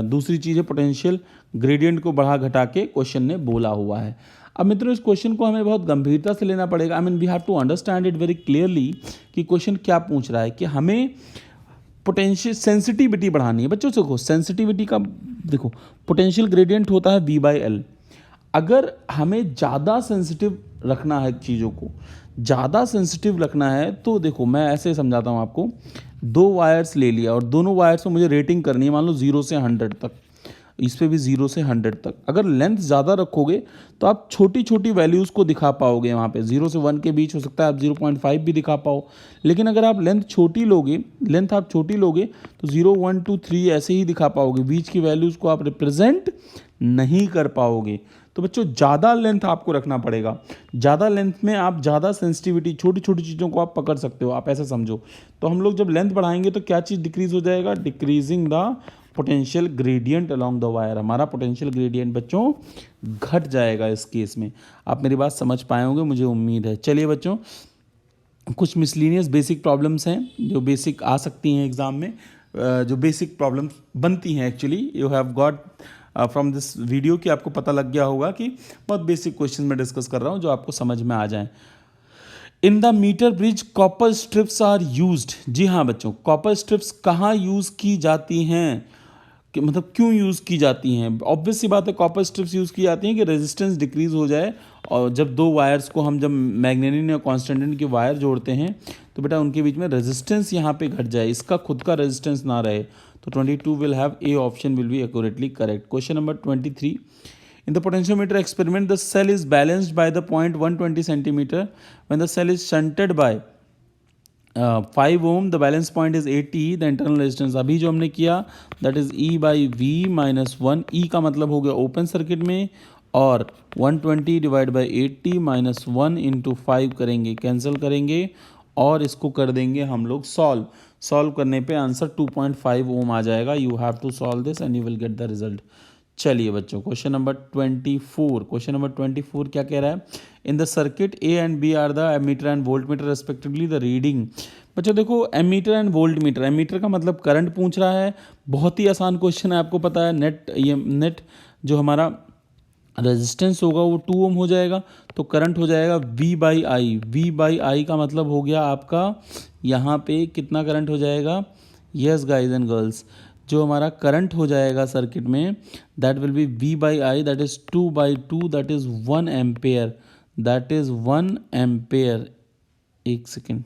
दूसरी चीज़ है पोटेंशियल ग्रेडियंट को बढ़ा घटा के क्वेश्चन ने बोला हुआ है। अब मित्रों इस क्वेश्चन को हमें बहुत गंभीरता से लेना पड़ेगा। I mean we have to understand it very clearly कि क्वेश्चन क्या पूछ रहा है, कि हमें पोटेंशियल सेंसिटिविटी बढ़ानी है। बच्चों देखो सेंसिटिविटी का, देखो पोटेंशियल ग्रेडियंट होता है V/L। अगर हमें ज़्यादा सेंसिटिव रखना है चीज़ों को, ज़्यादा सेंसिटिव रखना है, तो देखो मैं ऐसे समझाता हूँ आपको। 2 वायर्स ले लिया और दोनों वायर्स में मुझे रेटिंग करनी है, मान लो 0 से 100 तक, इस पे भी 0 से 100 तक। अगर लेंथ ज़्यादा रखोगे तो आप छोटी छोटी वैल्यूज़ को दिखा पाओगे। वहाँ पे 0 से 1 के बीच हो सकता है आप 0.5 भी दिखा पाओ, लेकिन अगर आप लेंथ आप छोटी लोगे तो 0 1 2 3 ऐसे ही दिखा पाओगे, बीच की वैल्यूज़ को आप रिप्रेजेंट नहीं कर पाओगे। तो बच्चों ज़्यादा लेंथ आपको रखना पड़ेगा, ज़्यादा लेंथ में आप ज़्यादा सेंसिटिविटी, छोटी छोटी चीज़ों को आप पकड़ सकते हो, आप ऐसा समझो। तो हम लोग जब लेंथ बढ़ाएंगे तो क्या चीज़ डिक्रीज हो जाएगा, decreasing the potential gradient along the wire, हमारा पोटेंशियल ग्रेडियंट बच्चों घट जाएगा इस केस में। आप मेरी बात समझ पाए होंगे मुझे उम्मीद है। चलिए बच्चों, कुछ मिसलीनियस बेसिक प्रॉब्लम्स हैं जो बेसिक आ सकती हैं एग्ज़ाम में, जो बेसिक प्रॉब्लम्स बनती हैं actually, you have got from this video कि आपको पता लग गया होगा कि बहुत बेसिक क्वेश्चन मैं डिस्कस कर रहा हूँ जो आपको समझ में आ जाएं। In the meter bridge copper strips are used. जी हाँ बच्चों, कॉपर स्ट्रिप्स कहाँ यूज़ की जाती हैं, कि मतलब क्यों यूज़ की जाती हैं। ऑब्वियस सी बात है, कॉपर स्ट्रिप्स यूज़ की जाती हैं कि रेजिस्टेंस डिक्रीज़ हो जाए, और जब दो वायर्स को हम जब मैग्नेटिन या कॉन्स्टेंटिन के वायर जोड़ते हैं तो बेटा उनके बीच में रेजिस्टेंस यहाँ पे घट जाए, इसका खुद का रेजिस्टेंस ना रहे। तो 22 will have a option will B accurately correct. Question number 23, in the potentiometer experiment the cell is balanced by the point 120 centimeter. When the cell is shunted by 5 ohm, the balance point is 80, the internal resistance अभी जो हमने किया that is E by V minus 1, E का मतलब हो गया ओपन सर्किट में, और 120 डिवाइड बाई 80 माइनस 1 इंटू 5 करेंगे, कैंसिल करेंगे और इसको कर देंगे हम लोग सॉल्व करने पे आंसर 2.5 ओम आ जाएगा। You have to solve this and you will get the result. चलिए बच्चों, क्वेश्चन नंबर 24 क्या कह रहा है, in the circuit A and B are the ammeter and volt meter respectively the reading. बच्चों देखो, ammeter and volt meter, ammeter का मतलब करंट पूछ रहा है, बहुत ही आसान क्वेश्चन है, आपको पता है। नेट जो हमारा रेजिस्टेंस होगा वो 2 ओम हो जाएगा, तो करंट हो जाएगा V by I. V by आई का मतलब हो गया आपका यहाँ पे कितना करंट हो जाएगा, यस गाइज एंड गर्ल्स, जो हमारा करंट हो जाएगा सर्किट में that will B V by I, that is 2/2, that is 1 ampere, that is 1 ampere. एक सेकेंड,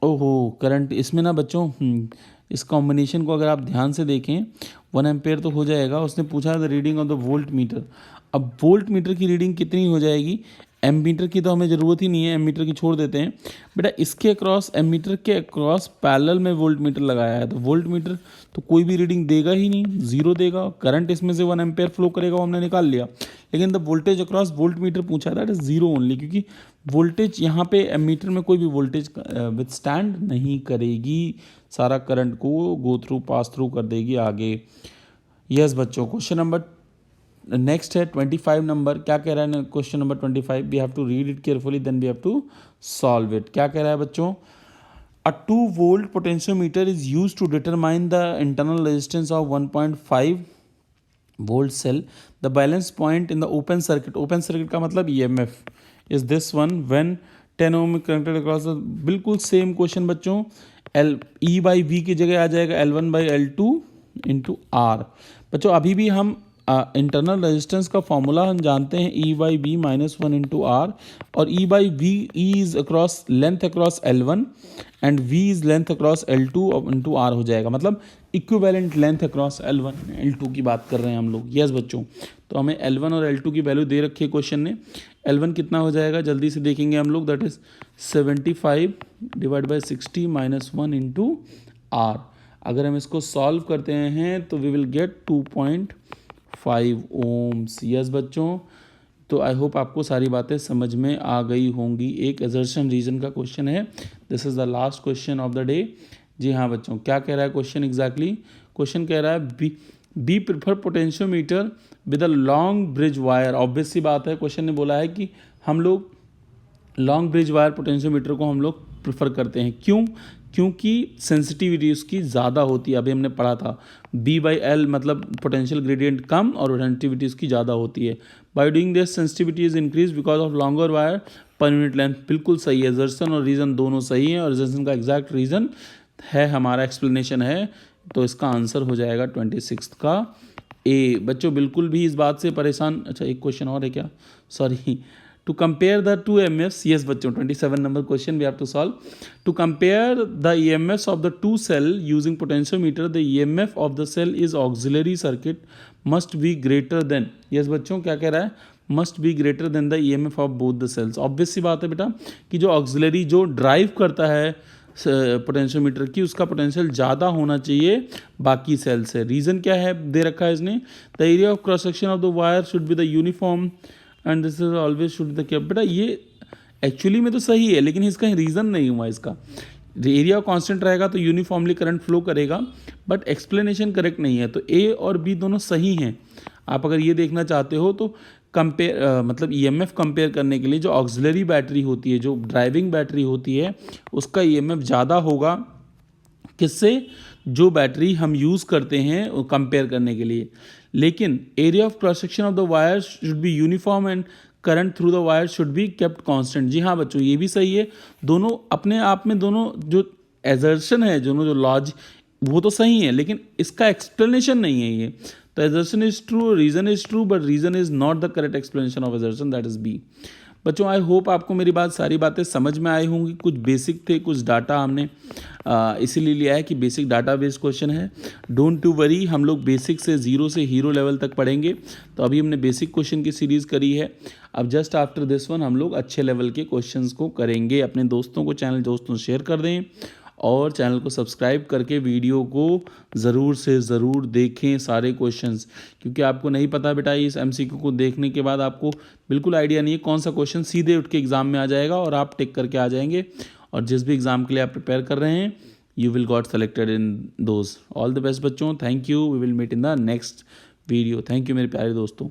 ओहो करंट इसमें ना बच्चों, इस कॉम्बिनेशन को अगर आप ध्यान से देखें 1 एम्पेयर तो हो जाएगा। उसने पूछा the reading of the volt meter. अब वोल्ट मीटर की रीडिंग कितनी हो जाएगी, एमीटर की तो हमें ज़रूरत ही नहीं है, एमीटर की छोड़ देते हैं बेटा। इसके अक्रॉस, एमीटर के अक्रॉस पैरेलल में वोल्ट मीटर लगाया है, तो वोल्ट मीटर तो कोई भी रीडिंग देगा ही नहीं, जीरो देगा। करंट इसमें से 1 एम्पेयर फ्लो करेगा, वो हमने निकाल लिया, लेकिन the voltage across volt meter पूछा है, दैट इज जीरो ओनली, क्योंकि वोल्टेज यहाँ पे एमीटर में कोई भी वोल्टेज विथस्टैंड नहीं करेगी, सारा करंट को गो थ्रू, पास थ्रू कर देगी आगे। यस बच्चों, क्वेश्चन नंबर नेक्स्ट है 25 नंबर। क्या कह रहा है question number 25, we have to read it carefully then we have to solve it. क्या कह रहा है बच्चों, a 2 volt potentiometer is use to determine the internal resistance of 1.5 volt cell, the balance point in the open circuit. Open circuit का मतलब EMF is this one when 10 ohm connected across. बिल्कुल सेम क्वेश्चन बच्चों, E बाई वी की जगह आ जाएगा L1 by L2 into are. बच्चों अभी भी हम इंटरनल रेजिस्टेंस का फॉर्मूला हम जानते हैं, E by B minus 1 into R, और E by V, E is across length across L1 and V is length across L2 into R हो जाएगा, मतलब equivalent length across L1 L2 की बात कर रहे हैं हम लोग। यस बच्चों, तो हमें L1 और L2 की वैल्यू दे रखी है क्वेश्चन ने। L1 कितना हो जाएगा जल्दी से देखेंगे हम लोग, that is 75 divide by 60 minus 1 into R. अगर हम इसको सॉल्व करते हैं तो we will get 2.5 ohms. Yes बच्चों, तो आई होप आपको सारी बातें समझ में आ गई होंगी। एक असर्शन रीजन का क्वेश्चन है, this is the last question of the day. जी हाँ बच्चों, क्या कह रहा है क्वेश्चन एग्जैक्टली, क्वेश्चन कह रहा है B prefer potentiometer with a long bridge wire. Obvious सी बात है, क्वेश्चन ने बोला है कि हम लोग लॉन्ग ब्रिज वायर पोटेंशियोमीटर को हम लोग प्रेफर करते हैं। क्यों? क्योंकि सेंसिटिविटी उसकी ज़्यादा होती है। अभी हमने पढ़ा था B बाई एल मतलब पोटेंशियल ग्रेडियंट कम और सेंसिटिविटी उसकी ज़्यादा होती है। By doing this sensitivity is increase because of longer wire पर यूनिट लेंथ। बिल्कुल सही है, असर्शन और रीज़न दोनों सही हैं, और असर्शन का एग्जैक्ट रीज़न है हमारा एक्सप्लेनेशन है, तो इसका आंसर हो जाएगा 26 का ए। बच्चों बिल्कुल भी इस बात से परेशान, अच्छा एक क्वेश्चन और है क्या, sorry, to compare the two EMFs, yes बच्चों 27 number question we have to solve. To compare the EMFs of the two cell using potentiometer, the EMF of the cell is auxiliary circuit must be greater than, yes बच्चों क्या कह रहा है, must be greater than the EMF of both the cells। obvious सी बात है बेटा कि जो auxiliary जो ड्राइव करता है पोटेंशियोमीटर की, उसका पोटेंशियल ज़्यादा होना चाहिए बाकी सेल से। रीज़न क्या है दे रखा है इसने, the area of cross section of the wire should be the uniform and this is always should the क्या। बेटा ये एक्चुअली में तो सही है, लेकिन इसका रीज़न नहीं हुआ इसका। एरिया कांस्टेंट रहेगा तो यूनिफॉर्मली करंट फ्लो करेगा, बट एक्सप्लेनेशन करेक्ट नहीं है। तो ए और बी दोनों सही हैं। आप अगर ये देखना चाहते हो तो कंपेयर मतलब ईएमएफ कंपेयर करने के लिए जो ऑक्सिलरी बैटरी होती है, जो ड्राइविंग बैटरी होती है, उसका ईएमएफ ज़्यादा होगा किससे, जो बैटरी हम यूज़ करते हैं कंपेयर करने के लिए। लेकिन area of cross section of the wire should be uniform and current through the wire should be kept constant. जी हाँ बच्चों, ये भी सही है। दोनों अपने आप में, दोनों जो एजर्शन है, दोनों जो लॉज, वो तो सही है, लेकिन इसका एक्सप्लेनेशन नहीं है ये। तो assertion is true, reason is true, but reason is not the correct explanation of assertion, that is B. बच्चों आई होप आपको मेरी सारी बातें समझ में आई होंगी। कुछ बेसिक थे, कुछ डाटा हमने इसीलिए लिया है कि बेसिक डाटा बेस्ड क्वेश्चन है। डोंट टू वरी, हम लोग बेसिक से ज़ीरो से हीरो लेवल तक पढ़ेंगे। तो अभी हमने बेसिक क्वेश्चन की सीरीज़ करी है, अब जस्ट आफ्टर दिस वन हम लोग अच्छे लेवल के क्वेश्चंस को करेंगे। अपने दोस्तों को, चैनल दोस्तों शेयर कर दें और चैनल को सब्सक्राइब करके वीडियो को ज़रूर से ज़रूर देखें सारे क्वेश्चंस, क्योंकि आपको नहीं पता बेटा इस एमसीक्यू को देखने के बाद आपको बिल्कुल आइडिया नहीं है कौन सा क्वेश्चन सीधे उठ के एग्ज़ाम में आ जाएगा और आप टिक करके आ जाएंगे। और जिस भी एग्ज़ाम के लिए आप प्रिपेयर कर रहे हैं, you will got selected in those. All the best बच्चों, thank you, we will meet in the next video. Thank you मेरे प्यारे दोस्तों।